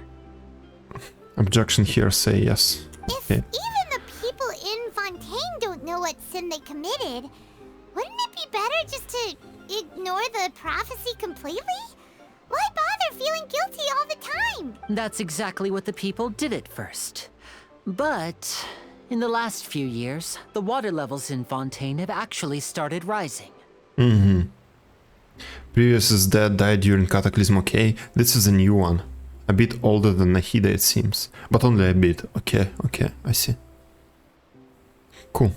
Objection here, say yes. If Okay. even the people in Fontaine don't know what sin they committed, wouldn't it be better just to ignore the prophecy completely? Why bother feeling guilty all the time? That's exactly what the people did at first. But in the last few years, the water levels in Fontaine have actually started rising. Previous is dead, died during Cataclysm, okay. This is a new one. A bit older than Nahida, it seems. But only a bit. Okay, I see. Cool.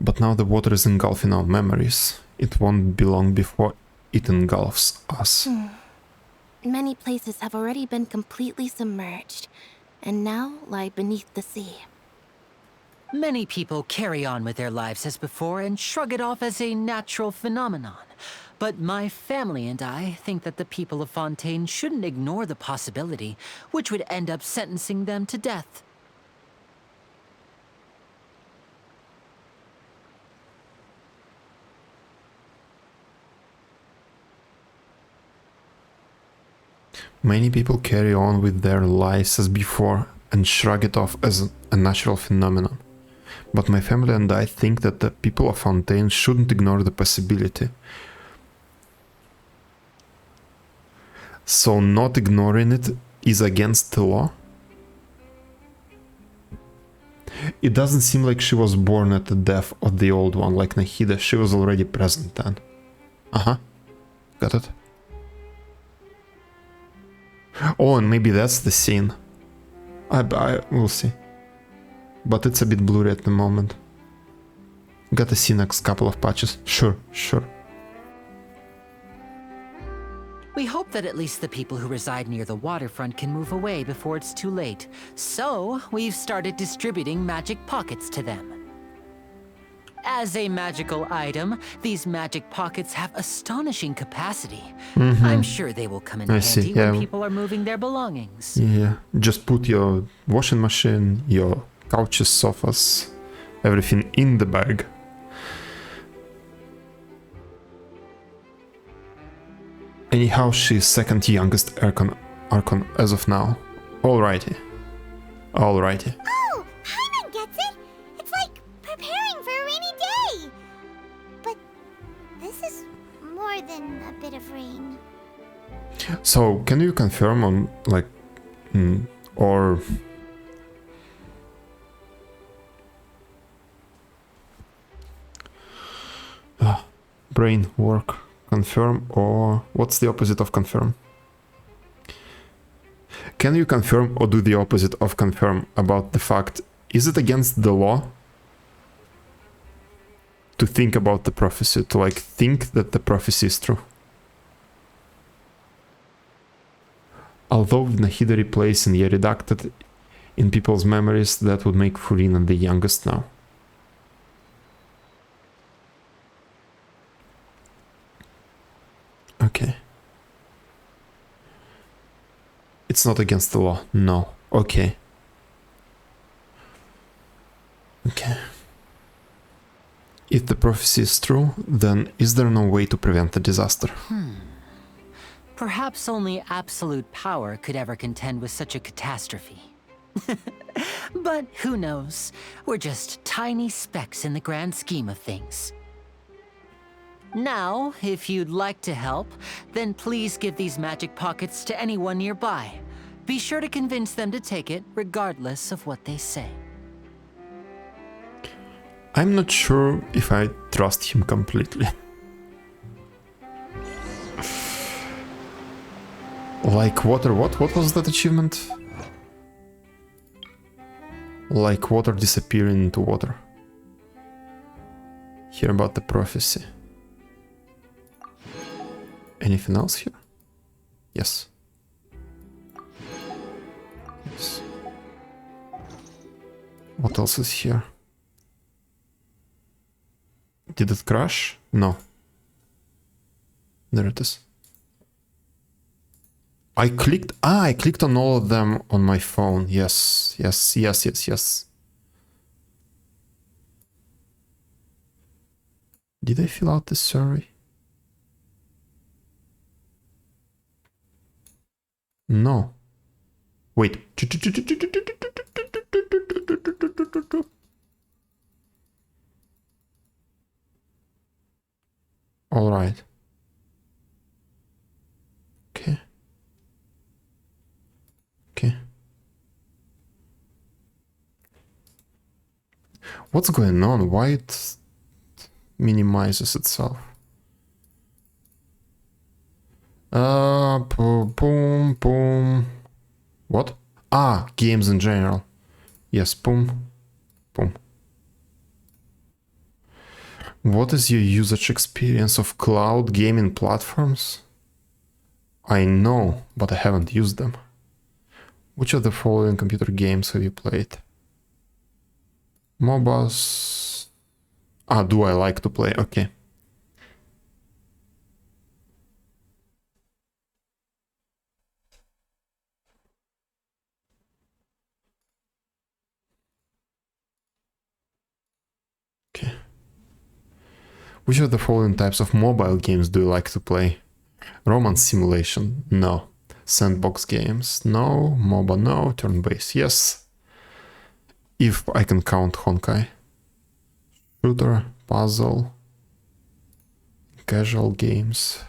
But now the water is engulfing our memories. It won't be long before it engulfs us. Many places have already been completely submerged, and now lie beneath the sea. Many people carry on with their lives as before and shrug it off as a natural phenomenon. But my family and I think that the people of Fontaine shouldn't ignore the possibility, which would end up sentencing them to death. Many people carry on with their lives as before and shrug it off as a natural phenomenon. But my family and I think that the people of Fontaine shouldn't ignore the possibility. So not ignoring it is against the law? It doesn't seem like she was born at the death of the old one like Nahida. She was already present then. Got it. Oh, and maybe that's the scene. We'll see. But it's a bit blurry at the moment. Gotta see next couple of patches. Sure. We hope that at least the people who reside near the waterfront can move away before it's too late. So, we've started distributing magic pockets to them. As a magical item, these magic pockets have astonishing capacity. I'm sure they will come in handy when people are moving their belongings. Yeah, just put your washing machine, your couches, sofas, everything in the bag. Anyhow, she's second youngest Archon as of now. Alrighty. Alrighty. Oh, Paimon gets it! It's like preparing for a rainy day! But this is more than a bit of rain. So, can you confirm on, like, or... brain work. Confirm, or what's the opposite of confirm? Can you confirm or do the opposite of confirm about the fact, is it against the law to think about the prophecy, to like think that the prophecy is true? Although with Nahida replaced and yet redacted in people's memories, that would make Furina the youngest now. Okay. It's not against the law. No. Okay. Okay. If the prophecy is true, then is there no way to prevent a disaster? Perhaps only absolute power could ever contend with such a catastrophe. But who knows? We're just tiny specks in the grand scheme of things. Now, if you'd like to help, then please give these magic pockets to anyone nearby. Be sure to convince them to take it, regardless of what they say. I'm not sure if I trust him completely. Like water, what? What was that achievement? Like water disappearing into water. Hear about the prophecy. Anything else here? Yes. Yes. What else is here? Did it crash? No. There it is. I clicked on all of them on my phone. Yes, yes, yes, yes, yes. Did I fill out this survey? No. Wait. All right. Okay. Okay. What's going on? Why it minimizes itself? Boom, boom. What? Ah, games in general. Yes, boom, boom. What is your usage experience of cloud gaming platforms? I know, but I haven't used them. Which of the following computer games have you played? MOBAs. Ah, do I like to play? Okay. Okay. Which of the following types of mobile games do you like to play? Romance simulation? No. Sandbox games? No. MOBA? No. Turn-based? Yes. If I can count Honkai. Shooter, puzzle, casual games.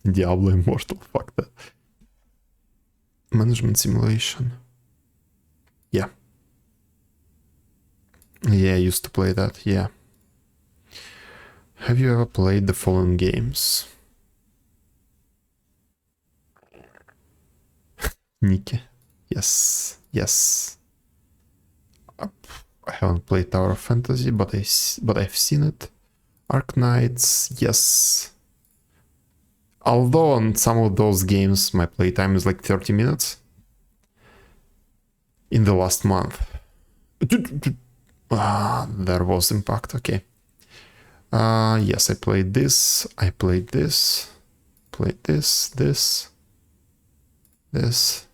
Diablo Immortal, fuck that. Management simulation. Yeah. Yeah, I used to play that, yeah. Have you ever played the following games? Nike. Yes, yes. I haven't played Tower of Fantasy, but I've seen it. Arc Knights, yes. Although on some of those games my playtime is like 30 minutes. In the last month. There was impact, okay. Yes, I played this, played this.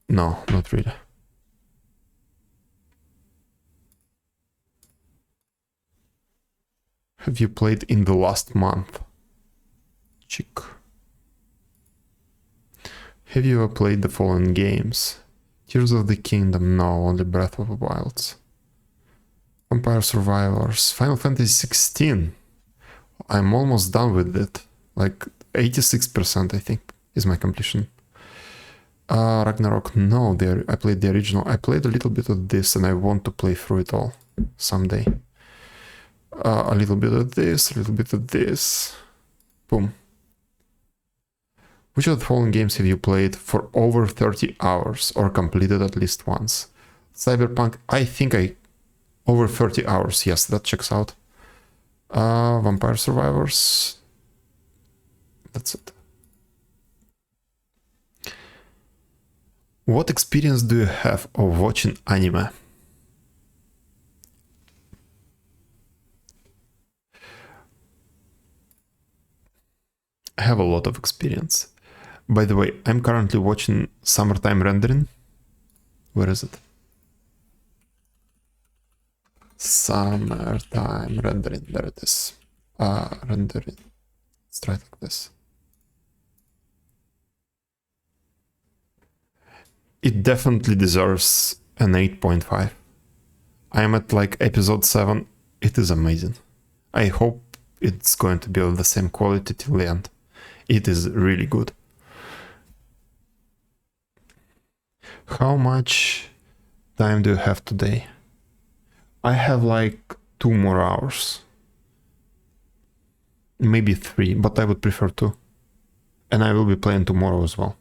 No, not really. Have you played in the last month? Chick. Have you ever played the following games? Tears of the Kingdom? No, only Breath of the Wilds. Vampire Survivors. Final Fantasy 16. I'm almost done with it. Like 86% I think is my completion. Ragnarok, no, I played the original. I played a little bit of this and I want to play through it all someday. A little bit of this, a little bit of this. Boom. Which of the following games have you played for over 30 hours or completed at least once? Cyberpunk, I think over 30 hours, yes, that checks out. Vampire Survivors, that's it. What experience do you have of watching anime? I have a lot of experience. By the way, I'm currently watching Summertime Rendering. Where is it? Summertime Rendering, there it is. Rendering. Let's try it like this. It definitely deserves an 8.5. I am at like episode 7. It is amazing. I hope it's going to be of the same quality till the end. It is really good. How much time do you have today? I have like 2 more hours. Maybe 3, but I would prefer 2. And I will be playing tomorrow as well.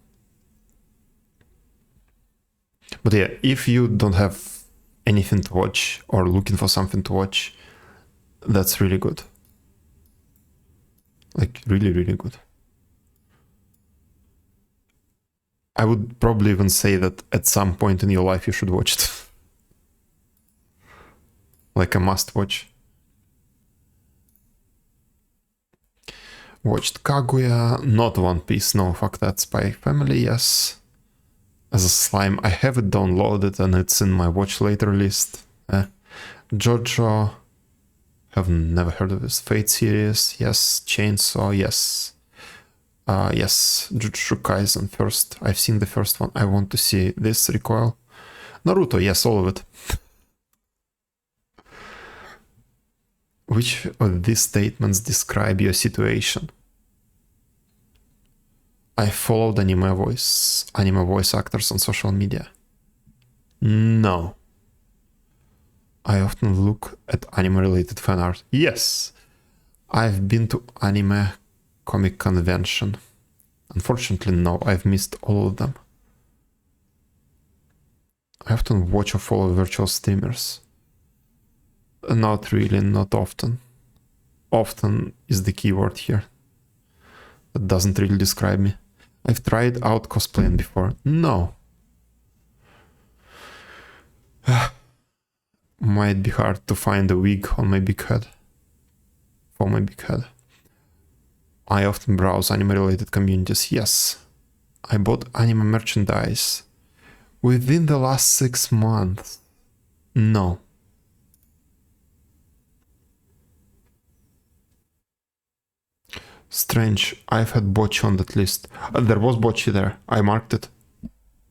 But yeah, if you don't have anything to watch or looking for something to watch, that's really good. Like really, really good. I would probably even say that at some point in your life you should watch it. Like a must watch. Watched Kaguya, not One Piece, no, fuck that. Spy Family, yes. As a slime, I have it downloaded and it's in my watch later list. Jojo, have never heard of this. Fate series, yes. Chainsaw, yes. Yes, Jujutsu Kaisen first. I've seen the first one. I want to see this Recoil. Naruto, yes, all of it. Which of these statements describe your situation? I followed anime voice actors on social media. No. I often look at anime-related fan art. Yes. I've been to anime comic convention. Unfortunately, no, I've missed all of them. I often watch or follow virtual streamers. Not really, not often. Often is the key word here. That doesn't really describe me. I've tried out cosplaying before. No. Might be hard to find a wig on my big head. For my big head. I often browse anime-related communities. Yes. I bought anime merchandise. Within the last 6 months. No. Strange, I've had bocce on that list. There was bocce there, I marked it.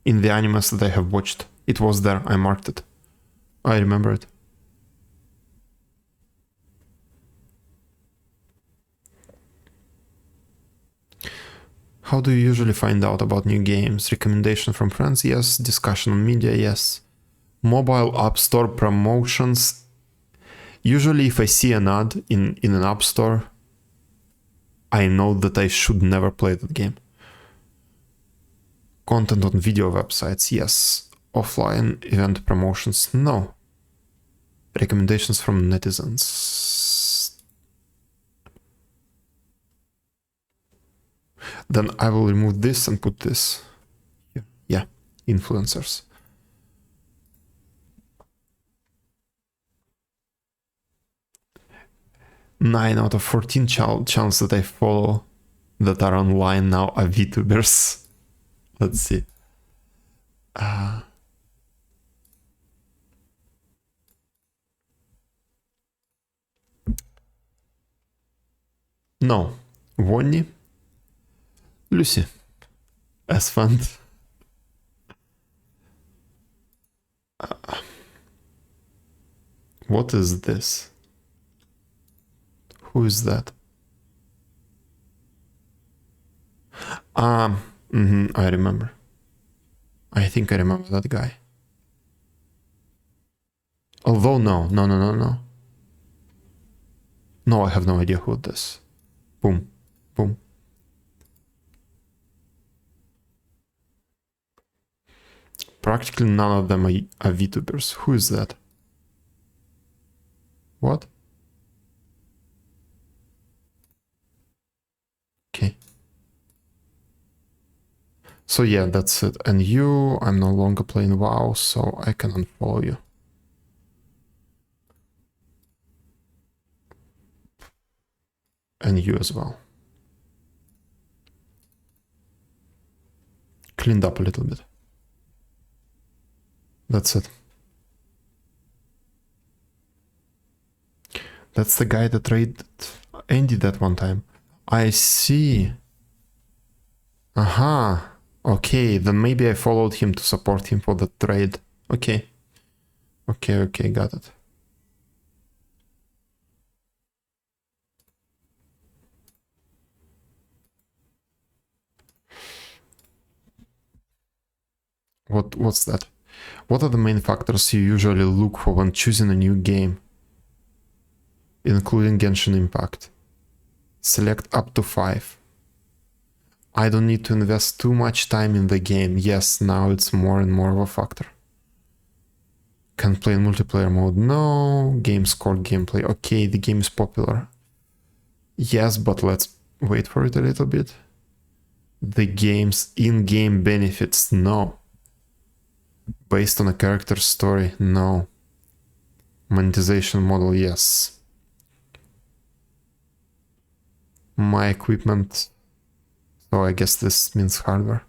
In the animes that I have watched, it was there, I marked it. I remember it. How do you usually find out about new games? Recommendation from friends? Yes. Discussion on media? Yes. Mobile App Store promotions? Usually if I see an ad in an app store, I know that I should never play that game. Content on video websites? Yes. Offline event promotions? No. Recommendations from netizens? Then I will remove this and put this here. Yeah, influencers. Nine out of 14 channels that I follow that are online now are VTubers. Let's see. No. Wonny. Lucy. Asphalt. What is this? Who is that? I remember. I think I remember that guy. Although, no. No, I have no idea who this. Boom. Boom. Practically none of them are VTubers. Who is that? What? Okay. So yeah, that's it. And you, I'm no longer playing WoW, so I can unfollow you. And you as well. Cleaned up a little bit. That's it. That's the guy that traded Andy that one time. I see. Aha. Okay, then maybe I followed him to support him for the trade. Okay. Okay, got it. What's that? What are the main factors you usually look for when choosing a new game? Including Genshin Impact. Select up to 5. I don't need to invest too much time in the game. Yes, now it's more and more of a factor. Can play in multiplayer mode? No. Game score gameplay. Okay, the game is popular. Yes, but let's wait for it a little bit. The game's in-game benefits? No. Based on a character's story? No. Monetization model? Yes. My equipment, so I guess this means hardware,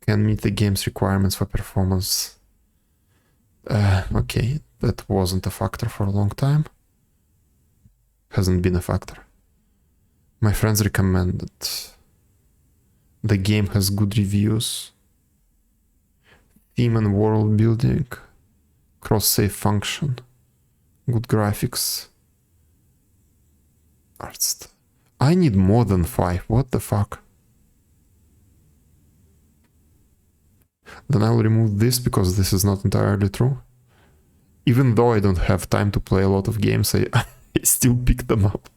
can meet the game's requirements for performance. Okay, that wasn't a factor for a long time. Hasn't been a factor. My friends recommend it. The game has good reviews. Theme and world building. Cross-save function. Good graphics. Arts. I need more than 5. What the fuck? Then I'll remove this because this is not entirely true. Even though I don't have time to play a lot of games, I still pick them up.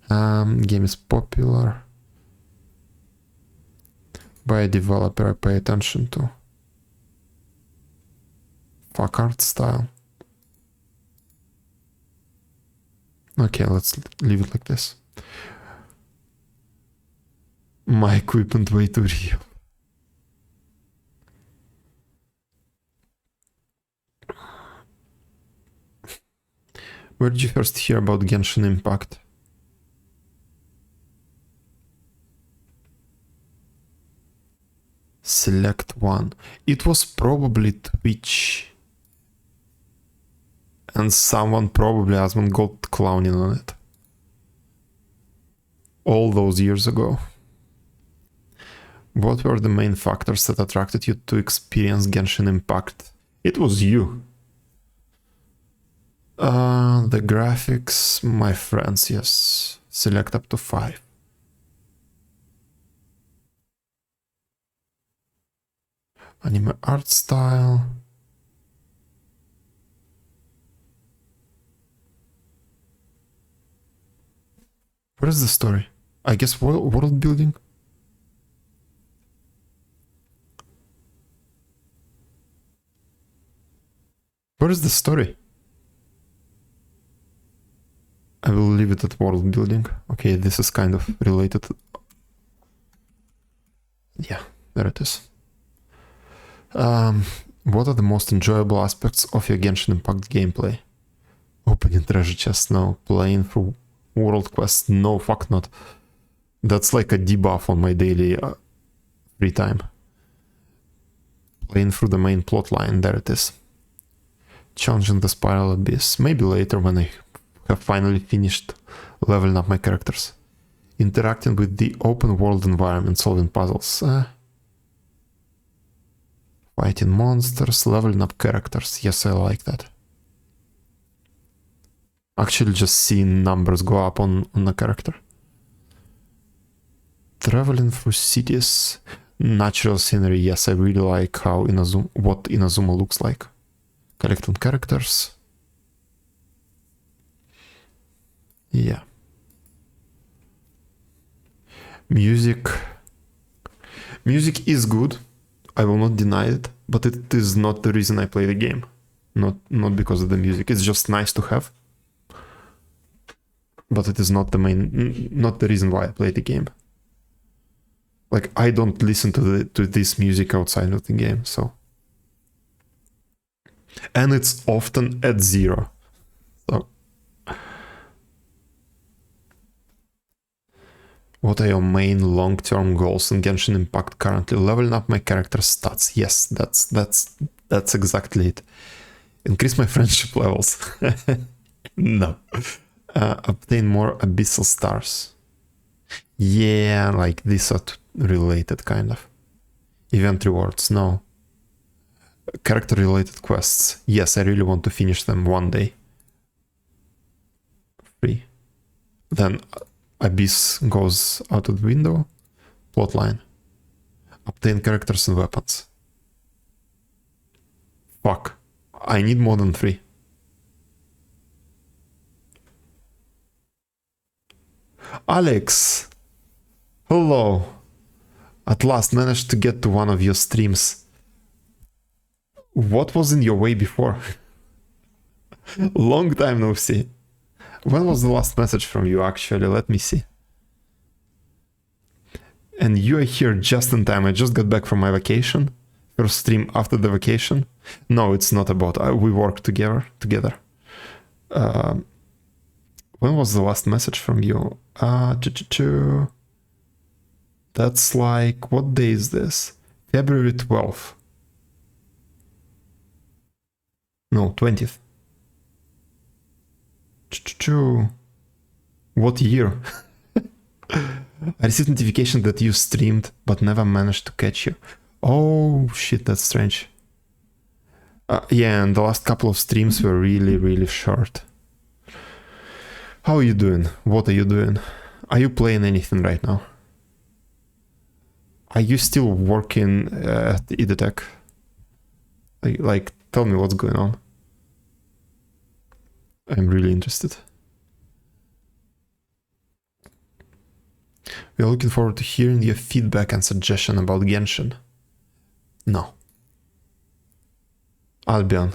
Game is popular. By a developer I pay attention to. Fuck art style. Okay, let's leave it like this. My equipment way too real. Where did you first hear about Genshin Impact? Select one. It was probably Twitch. And someone, probably Asmon, got clowning on it. All those years ago. What were the main factors that attracted you to experience Genshin Impact? It was you. The graphics, my friends, yes. Select up to 5. Anime art style. Where is the story? I guess world building? Where is the story? I will leave it at world building. Okay, this is kind of related Yeah, there it is. What are the most enjoyable aspects of your Genshin Impact gameplay? Opening treasure chests, no. Playing through world quests, no, fuck not. That's like a debuff on my daily free time. Playing through the main plot line, there it is. Challenging the Spiral Abyss, maybe later when I have finally finished leveling up my characters. Interacting with the open world environment, solving puzzles. Fighting monsters, leveling up characters. Yes, I like that. Actually just seeing numbers go up on a character. Traveling through cities. Natural scenery. Yes, I really like how what Inazuma looks like. Collecting characters. Yeah. Music. Music is good. I will not deny it, but it is not the reason I play the game. Not because of the music. It's just nice to have. But it is not the reason why I play the game. Like, I don't listen to this music outside of the game, so. And it's often at 0. So. What are your main long-term goals in Genshin Impact currently? Leveling up my character stats. Yes, that's exactly it. Increase my friendship levels. No. Obtain more abyssal stars. Yeah, like these are related, kind of. Event rewards, no. Character related quests. Yes, I really want to finish them one day. Free. Then Abyss goes out of the window. Plotline. Obtain characters and weapons. Fuck. I need more than 3. Alex! Hello! At last managed to get to one of your streams. What was in your way before? Long time no see. When was the last message from you, actually? Let me see. And you are here just in time. I just got back from my vacation. First stream after the vacation. No, it's not about... we work together. When was the last message from you? That's like... What day is this? February 12th. No, 20th. What year? I received notification that you streamed, but never managed to catch you. Oh, shit, that's strange. Yeah, and the last couple of streams were really, really short. How are you doing? What are you doing? Are you playing anything right now? Are you still working at Idotech? Like, tell me what's going on. I'm really interested. We are looking forward to hearing your feedback and suggestion about Genshin. No. Albion.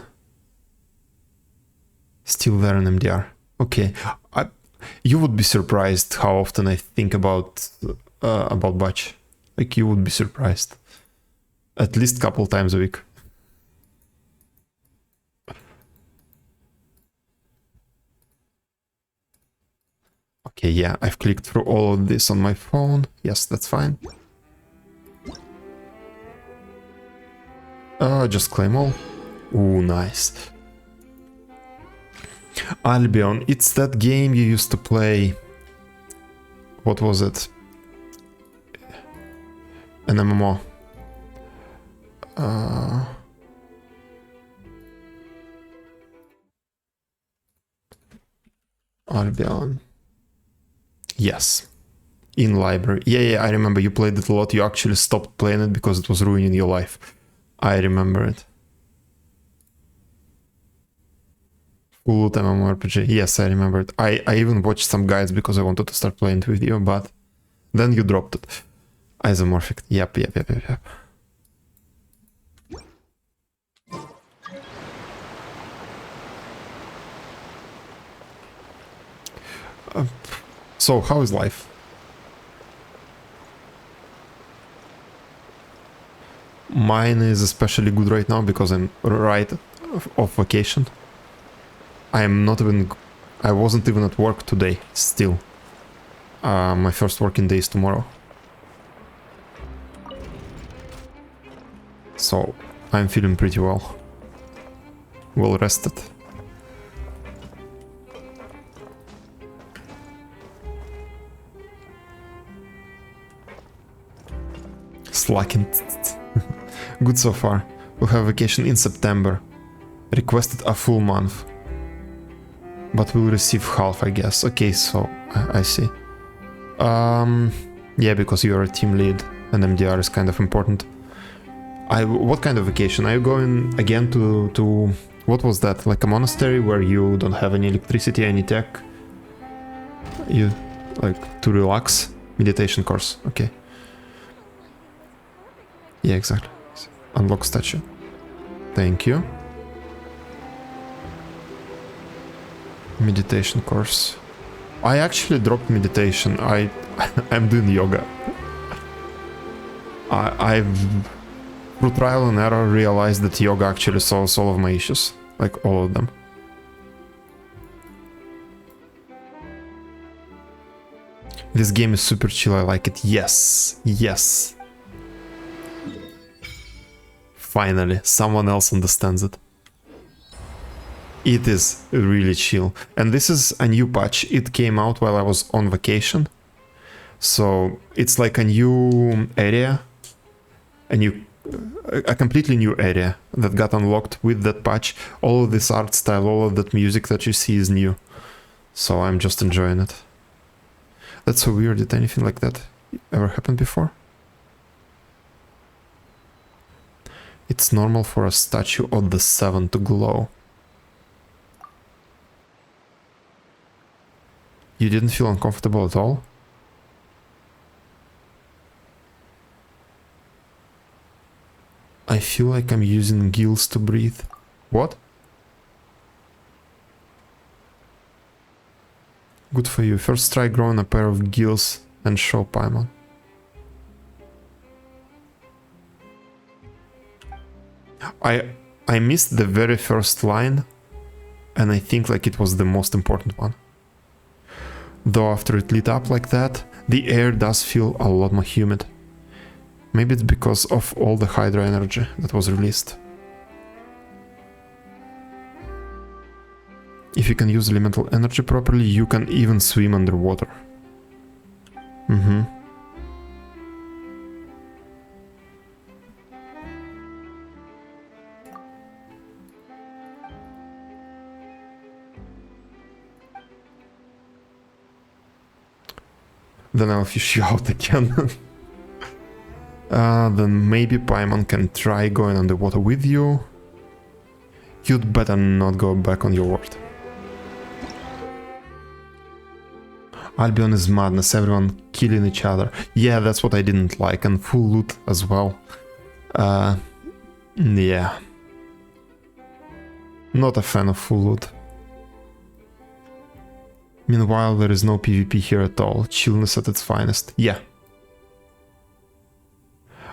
Still there in MDR. Okay. You would be surprised how often I think about Batch. Like, you would be surprised. At least a couple times a week. Okay, yeah, I've clicked through all of this on my phone. Yes, that's fine. Just claim all. Ooh, nice. Albion, it's that game you used to play. What was it? An MMO. Albion. Yes. In library. Yeah, I remember you played it a lot. You actually stopped playing it because it was ruining your life. I remember it. Full MMORPG. Yes, I remember it. I even watched some guides because I wanted to start playing it with you, but then you dropped it. Isomorphic. Yep. So, how is life? Mine is especially good right now because I'm right off vacation. I wasn't even at work today, still. My first working day is tomorrow. So, I'm feeling pretty well. Well rested. Slacking. Good so far. We'll have vacation in September. Requested a full month. But we'll receive half, I guess. Okay, so I see. Yeah, because you're a team lead and MDR is kind of important. What kind of vacation? Are you going again to what was that? Like a monastery where you don't have any electricity, any tech? You like to relax? Meditation course, okay. Yeah, exactly. Unlock statue. Thank you. Meditation course. I actually dropped meditation. I'm doing yoga. I've through trial and error realized that yoga actually solves all of my issues. Like all of them. This game is super chill, I like it. Yes, yes. Finally, someone else understands it. It is really chill. And this is a new patch. It came out while I was on vacation. So it's like a new area. A completely new area that got unlocked with that patch. All of this art style, all of that music that you see is new. So I'm just enjoying it. That's so weird. Did anything like that ever happen before? It's normal for a statue of the Seven to glow. You didn't feel uncomfortable at all? I feel like I'm using gills to breathe. What? Good for you. First try growing a pair of gills and show Paimon. I missed the very first line, and I think like it was the most important one. Though after it lit up like that, the air does feel a lot more humid. Maybe it's because of all the Hydra energy that was released. If you can use elemental energy properly, you can even swim underwater. Then I'll fish you out again. Then maybe Paimon can try going underwater with you. You'd better not go back on your word. Albion is madness, everyone killing each other. Yeah, that's what I didn't like, and full loot as well. Yeah. Not a fan of full loot. Meanwhile, there is no PvP here at all. Chillness at its finest. Yeah.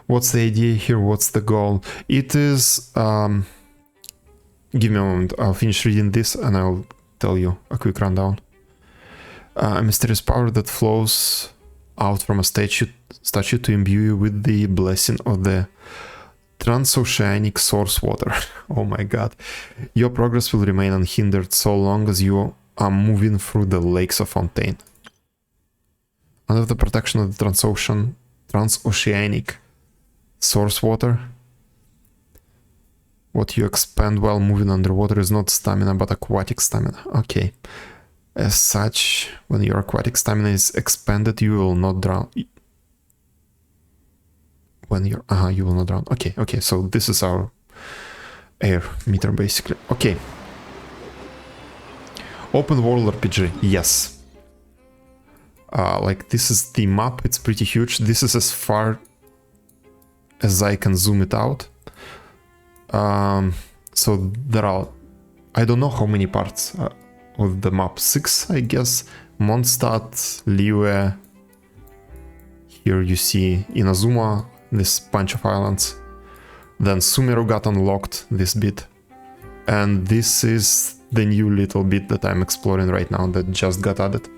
What's the idea here? What's the goal? It is... give me a moment. I'll finish reading this and I'll tell you a quick rundown. A mysterious power that flows out from a statue to imbue you with the blessing of the transoceanic source water. Oh my god. Your progress will remain unhindered so long as you are moving through the lakes of Fontaine. Under the protection of the transoceanic source water, what you expend while moving underwater is not stamina but aquatic stamina. Okay. As such, when your aquatic stamina is expended, you will not drown. When you're... you will not drown. Okay, so this is our air meter basically. Okay. Open world RPG, yes. Like this is the map, it's pretty huge. This is as far as I can zoom it out. So there are... I don't know how many parts of the map. 6, I guess. Mondstadt, Liyue. Here you see Inazuma, this bunch of islands. Then Sumeru got unlocked this bit. And this is the new little bit that I'm exploring right now that just got added.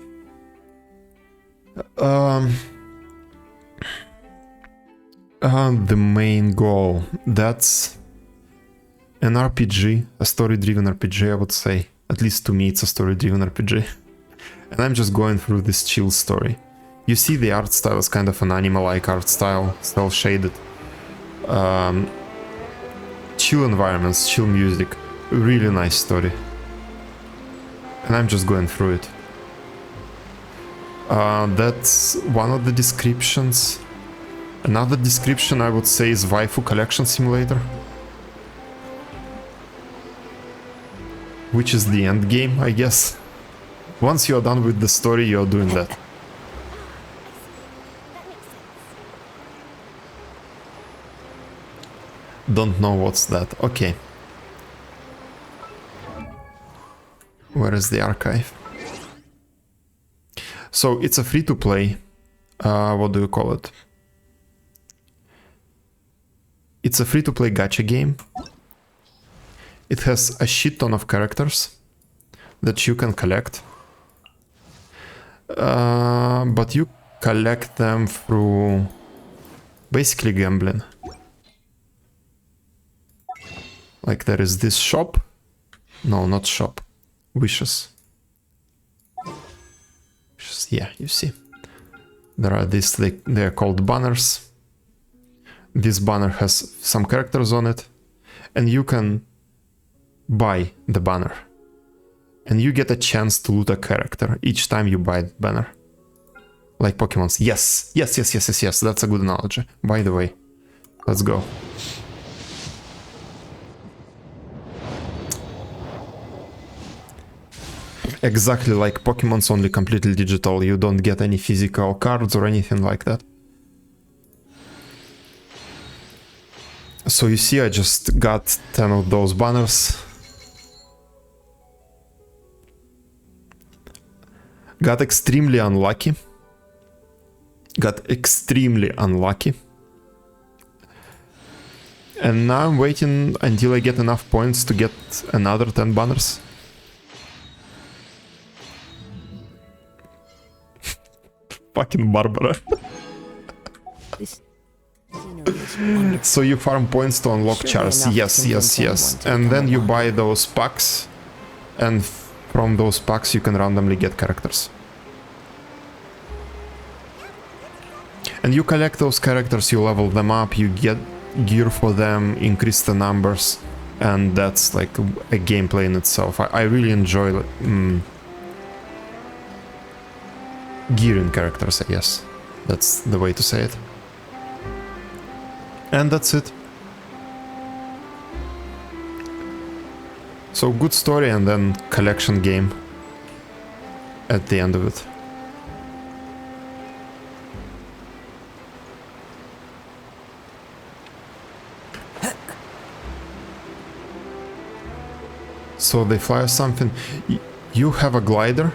The main goal, that's an RPG, a story-driven RPG, I would say. At least to me it's a story-driven RPG. And I'm just going through this chill story. You see the art style is kind of an anime-like art style, cel-shaded. Chill environments, chill music, really nice story. And I'm just going through it. That's one of the descriptions. Another description I would say is Waifu Collection Simulator. Which is the end game, I guess. Once you're done with the story, you're doing that. Don't know what's that. Okay. Where is the archive? So it's a free-to-play. What do you call it? It's a free-to-play gacha game. It has a shit ton of characters that you can collect. But you collect them through basically gambling. Like there is this shop. No, not shop. Wishes. Yeah, you see. There are these, they are called banners. This banner has some characters on it. And you can buy the banner. And you get a chance to loot a character each time you buy the banner. Like Pokemon's. Yes, yes, yes, yes, yes, yes. That's a good analogy. By the way, let's go. Exactly like Pokemon's, only completely digital. You don't get any physical cards or anything like that. So you see, I just got 10 of those banners. Got extremely unlucky. And now I'm waiting until I get enough points to get another 10 banners. Fucking Barbara. So you farm points to unlock chars. Yes, yes, yes. And then you buy those packs. And from those packs you can randomly get characters. And you collect those characters, you level them up, you get gear for them, increase the numbers. And that's like a gameplay in itself. I really enjoy gearing characters, I guess. That's the way to say it. And that's it. So good story and then collection game at the end of it. So they fly or something. You have a glider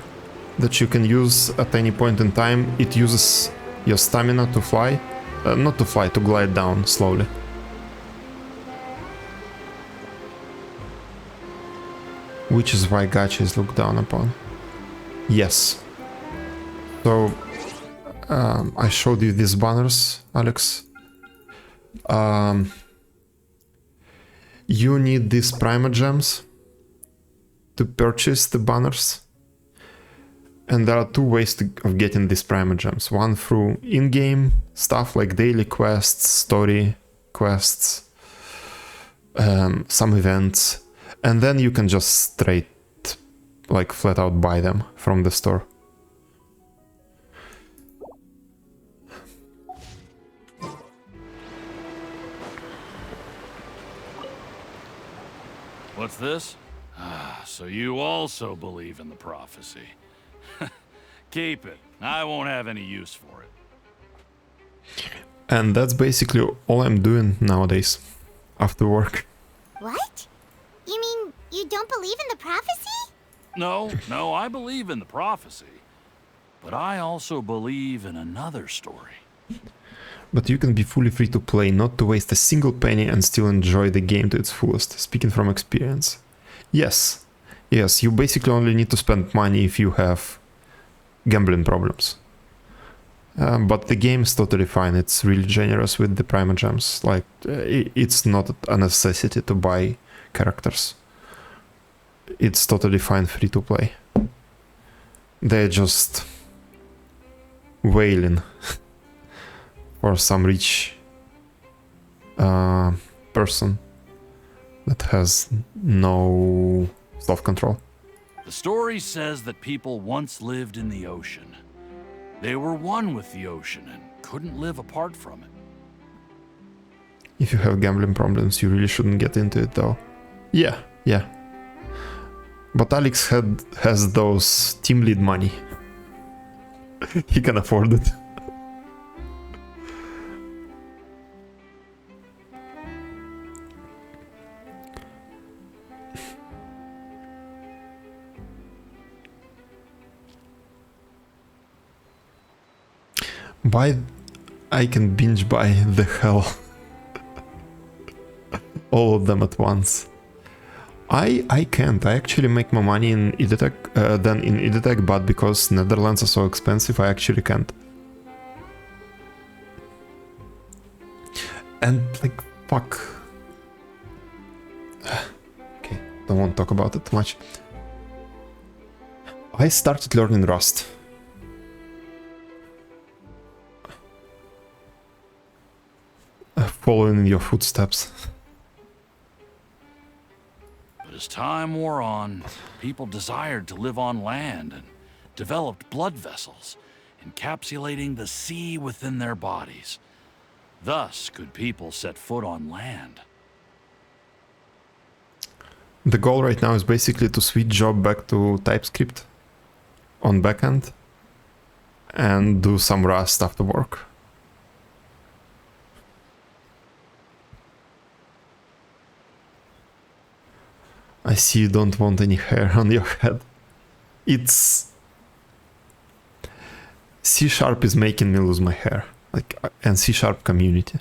that you can use at any point in time. It uses your stamina to fly. Not to fly, to glide down slowly. Which is why gacha is looked down upon. Yes. So, I showed you these banners, Alex. You need these Primogems to purchase the banners. And there are two ways of getting these Primogems. One through in-game stuff like daily quests, story quests, some events. And then you can just straight, like flat out buy them from the store. What's this? So you also believe in the prophecy. Keep it. I won't have any use for it. And that's basically all I'm doing nowadays, after work. What? You mean you don't believe in the prophecy? No, I believe in the prophecy. But I also believe in another story. but you can be fully free to play, not to waste a single penny and still enjoy the game to its fullest. Speaking from experience. Yes. Yes, you basically only need to spend money if you have gambling problems. But the game is totally fine. It's really generous with the primogems. Like, it's not a necessity to buy characters. It's totally fine free to play. They're just wailing for some rich person that has no self-control. The story says that people once lived in the ocean. They were one with the ocean and couldn't live apart from it. If you have gambling problems, you really shouldn't get into it, though. Yeah. But Alex has those team lead money. He can afford it. I can binge buy the hell. All of them at once. I can't. I actually make more money in Idetech than in Idetech, but because Netherlands are so expensive, I actually can't. And like, fuck. Okay, don't want to talk about it too much. I started learning Rust. Following in your footsteps. But as time wore on, people desired to live on land and developed blood vessels, encapsulating the sea within their bodies. Thus could people set foot on land. The goal right now is basically to switch job back to TypeScript on backend and do some Rust after work. I see you don't want any hair on your head. It's... C# is making me lose my hair. Like, and C# community.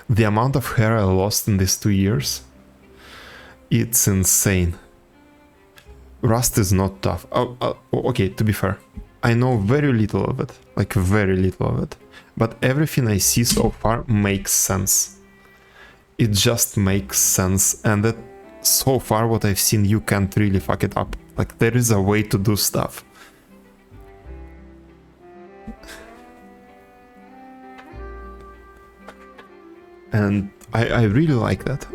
The amount of hair I lost in these 2 years, it's insane. Rust is not tough. Okay, to be fair, I know very little of it. Like, very little of it. But everything I see so far makes sense. It just makes sense, and that so far what I've seen, you can't really fuck it up. Like, there is a way to do stuff. And I really like that.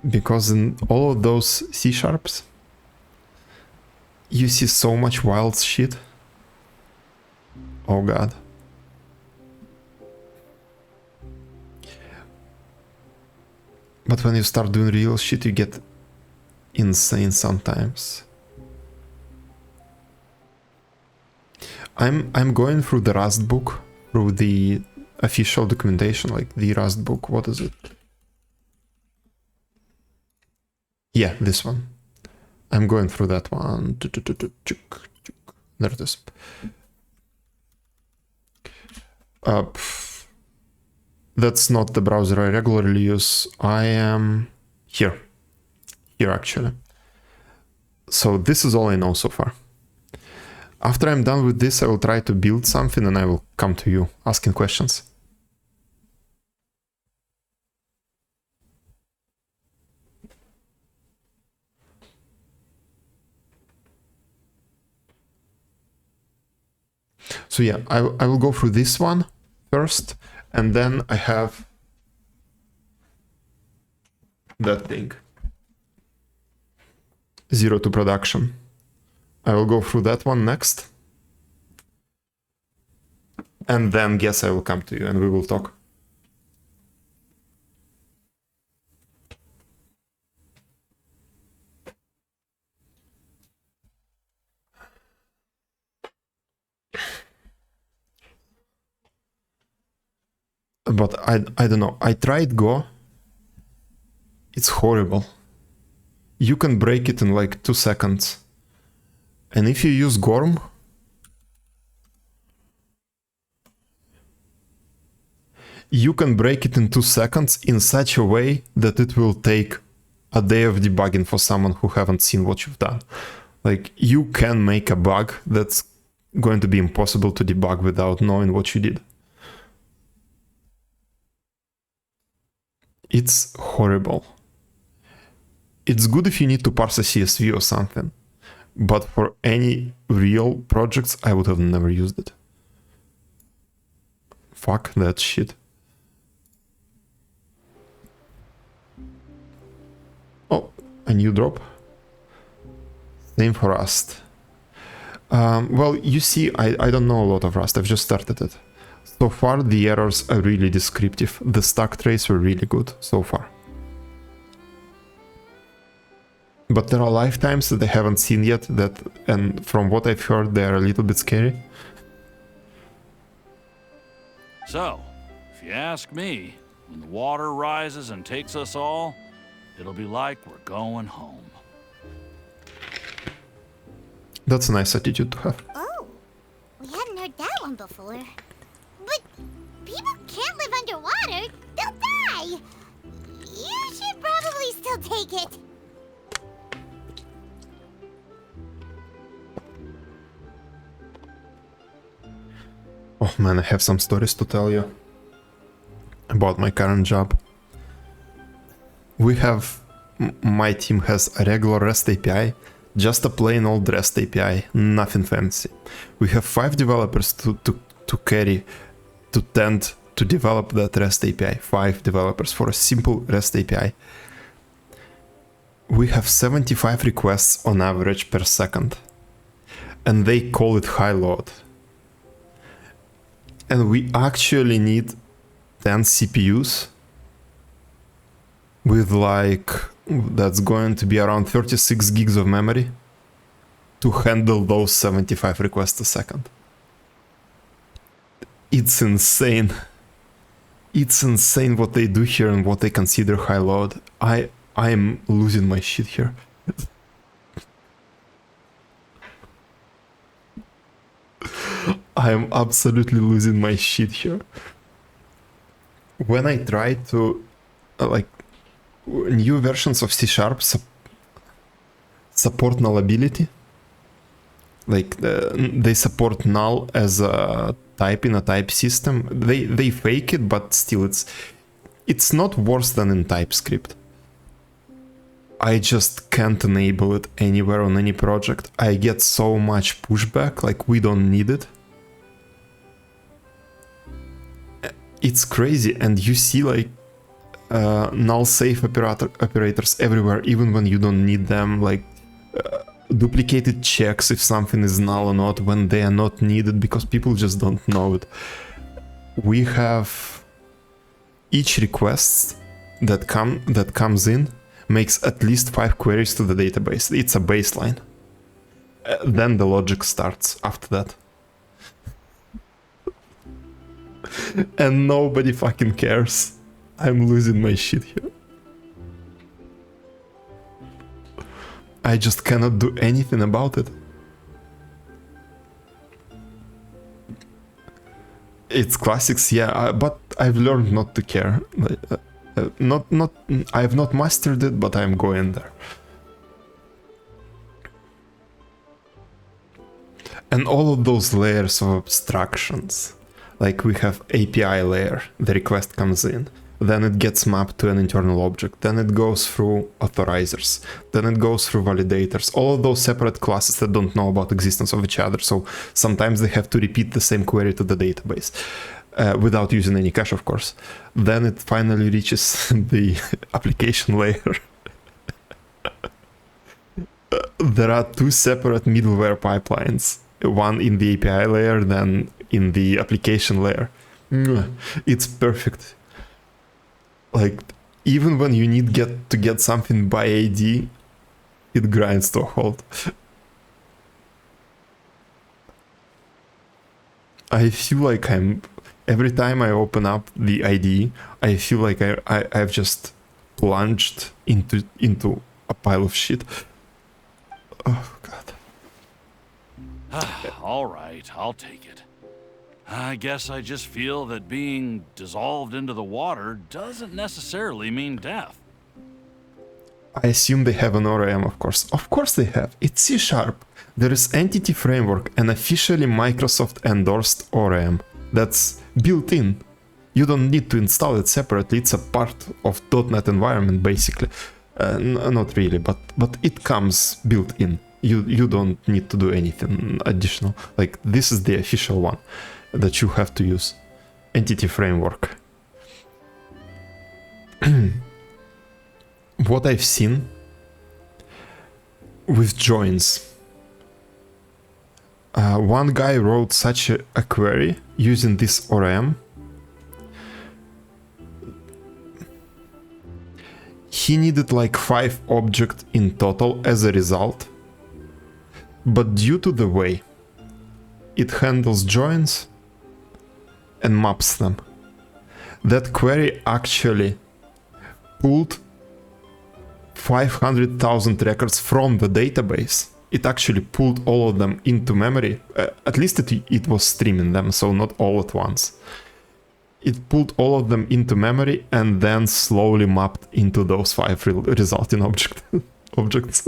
Because in all of those C#, you see so much wild shit. Oh god. But when you start doing real shit, you get insane sometimes. I'm going through the Rust book, through the official documentation, like the Rust book. What is it? Yeah, this one. I'm going through that one. There it is. That's not the browser I regularly use. I am here. Here, actually. So this is all I know so far. After I'm done with this, I will try to build something and I will come to you asking questions. So yeah, I will go through this one first. And then I have that thing. 0 to production. I will go through that one next. And then guess I will come to you and we will talk. But I don't know. I tried Go. It's horrible. You can break it in like 2 seconds. And if you use Gorm, you can break it in 2 seconds in such a way that it will take a day of debugging for someone who haven't seen what you've done. Like, you can make a bug that's going to be impossible to debug without knowing what you did. It's horrible. It's good if you need to parse a CSV or something, but for any real projects, I would have never used it. Fuck that shit. Oh, a new drop. Same for Rust. Well, you see, I don't know a lot of Rust. I've just started it. So far, the errors are really descriptive. The stack trace were really good so far. But there are lifetimes that I haven't seen yet, and from what I've heard, they are a little bit scary. So, if you ask me, when the water rises and takes us all, it'll be like we're going home. That's a nice attitude to have. Oh, we hadn't heard that one before. But people can't live underwater. They'll die. You should probably still take it. Oh man, I have some stories to tell you about my current job. We have, my team has a regular REST API, just a plain old REST API, nothing fancy. We have 5 developers to tend to develop that REST API, 5 developers for a simple REST API. We have 75 requests on average per second, and they call it high load. And we actually need 10 CPUs with that's going to be around 36 gigs of memory to handle those 75 requests a second. It's insane. It's insane what they do here and what they consider high load. I am losing my shit here. I am absolutely losing my shit here. When I try to, new versions of C# support nullability, they support null as a type in a type system. They fake it, but still it's not worse than in TypeScript. I just can't enable it anywhere on any project. I get so much pushback, like we don't need it. It's crazy, and you see null safe operators everywhere, even when you don't need them, duplicated checks if something is null or not when they are not needed because people just don't know it. We have each request that comes in makes at least 5 queries to the database. It's a baseline. Then the logic starts after that. And nobody fucking cares. I'm losing my shit here. I just cannot do anything about it. It's classics, yeah, but I've learned not to care. I've not mastered it, but I'm going there. And all of those layers of abstractions, we have API layer, the request comes in, then it gets mapped to an internal object, then it goes through authorizers, then it goes through validators, all of those separate classes that don't know about existence of each other, so sometimes they have to repeat the same query to the database. Without using any cache, of course. Then it finally reaches the application layer. There are 2 separate middleware pipelines, one in the API layer, then in the application layer. It's perfect. Even when you need to get something by ID, it grinds to a halt. I feel like every time I open up the IDE, I feel like I've just plunged into a pile of shit. Oh god. All right, I'll take it. I guess I just feel that being dissolved into the water doesn't necessarily mean death. I assume they have an ORM, of course. Of course they have. It's C#. There is Entity Framework, an officially Microsoft-endorsed ORM. That's built in. You don't need to install it separately. It's a part of .NET environment, basically. Not really, but it comes built in. You don't need to do anything additional. Like, this is the official one that you have to use. Entity Framework. What I've seen with joins. One guy wrote such a query using this ORM. He needed like 5 objects in total as a result. But due to the way it handles joins and maps them, that query actually pulled 500,000 records from the database. It actually pulled all of them into memory. At least it was streaming them, so not all at once. It pulled all of them into memory and then slowly mapped into those 5 resulting objects.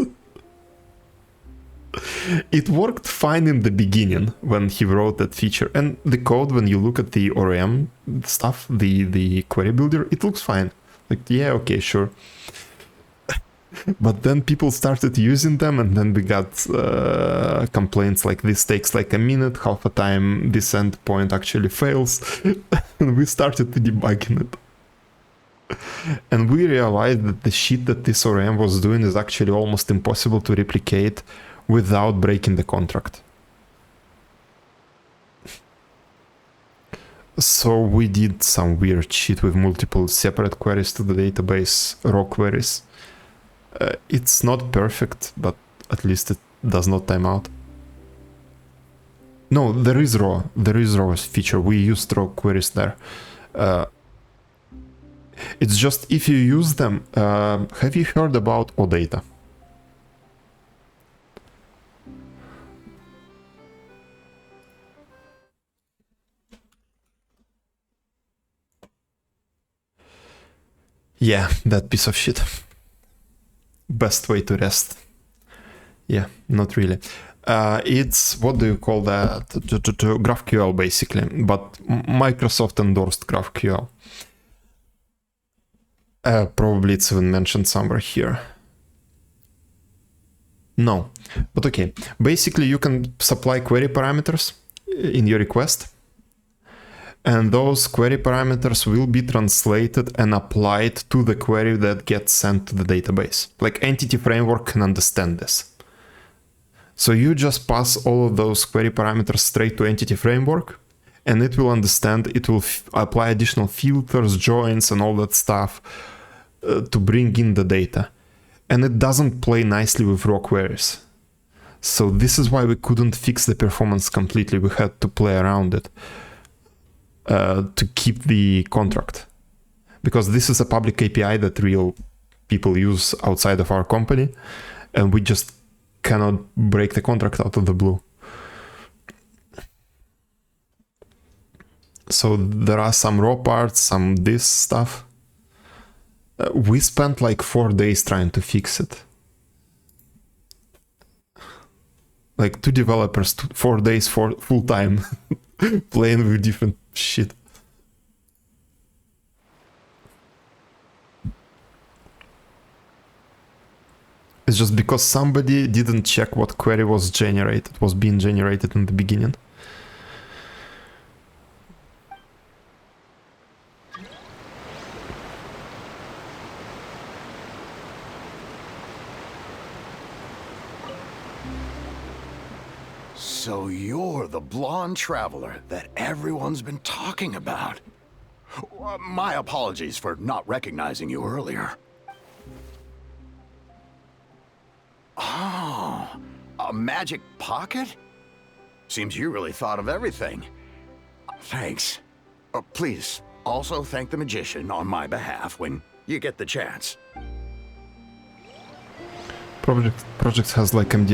It worked fine in the beginning when he wrote that feature, and the code, when you look at the ORM stuff, the query builder, it looks fine. Like, yeah, okay, sure. But then people started using them, and then we got complaints like this takes like a minute, half a time, this endpoint actually fails. And we started debugging it. And we realized that the shit that this ORM was doing is actually almost impossible to replicate without breaking the contract. So we did some weird shit with multiple separate queries to the database, raw queries. It's not perfect, but at least it does not time out. No, there is raw feature. We used raw queries there. It's just if you use them, have you heard about OData? Yeah, that piece of shit. Best way to rest. Yeah, not really. It's, what do you call that? GraphQL, basically, but Microsoft endorsed GraphQL. Probably it's even mentioned somewhere here. No, but okay. Basically, you can supply query parameters in your request, and those query parameters will be translated and applied to the query that gets sent to the database. Like, Entity Framework can understand this. So you just pass all of those query parameters straight to Entity Framework, and it will understand, it will apply additional filters, joins, and all that stuff to bring in the data. And it doesn't play nicely with raw queries. So this is why we couldn't fix the performance completely. We had to play around it. To keep the contract, because this is a public API that real people use outside of our company, and we just cannot break the contract out of the blue. So there are some raw parts, some this stuff. We spent like 4 days trying to fix it. Like 2 developers, 4 days for full time playing with different shit. It's just because somebody didn't check what query was being generated in the beginning. So you're the blonde traveler that everyone's been talking about. My apologies for not recognizing you earlier. Oh, a magic pocket? Seems you really thought of everything. Thanks. Please, also thank the magician on my behalf when you get the chance. Project has like MD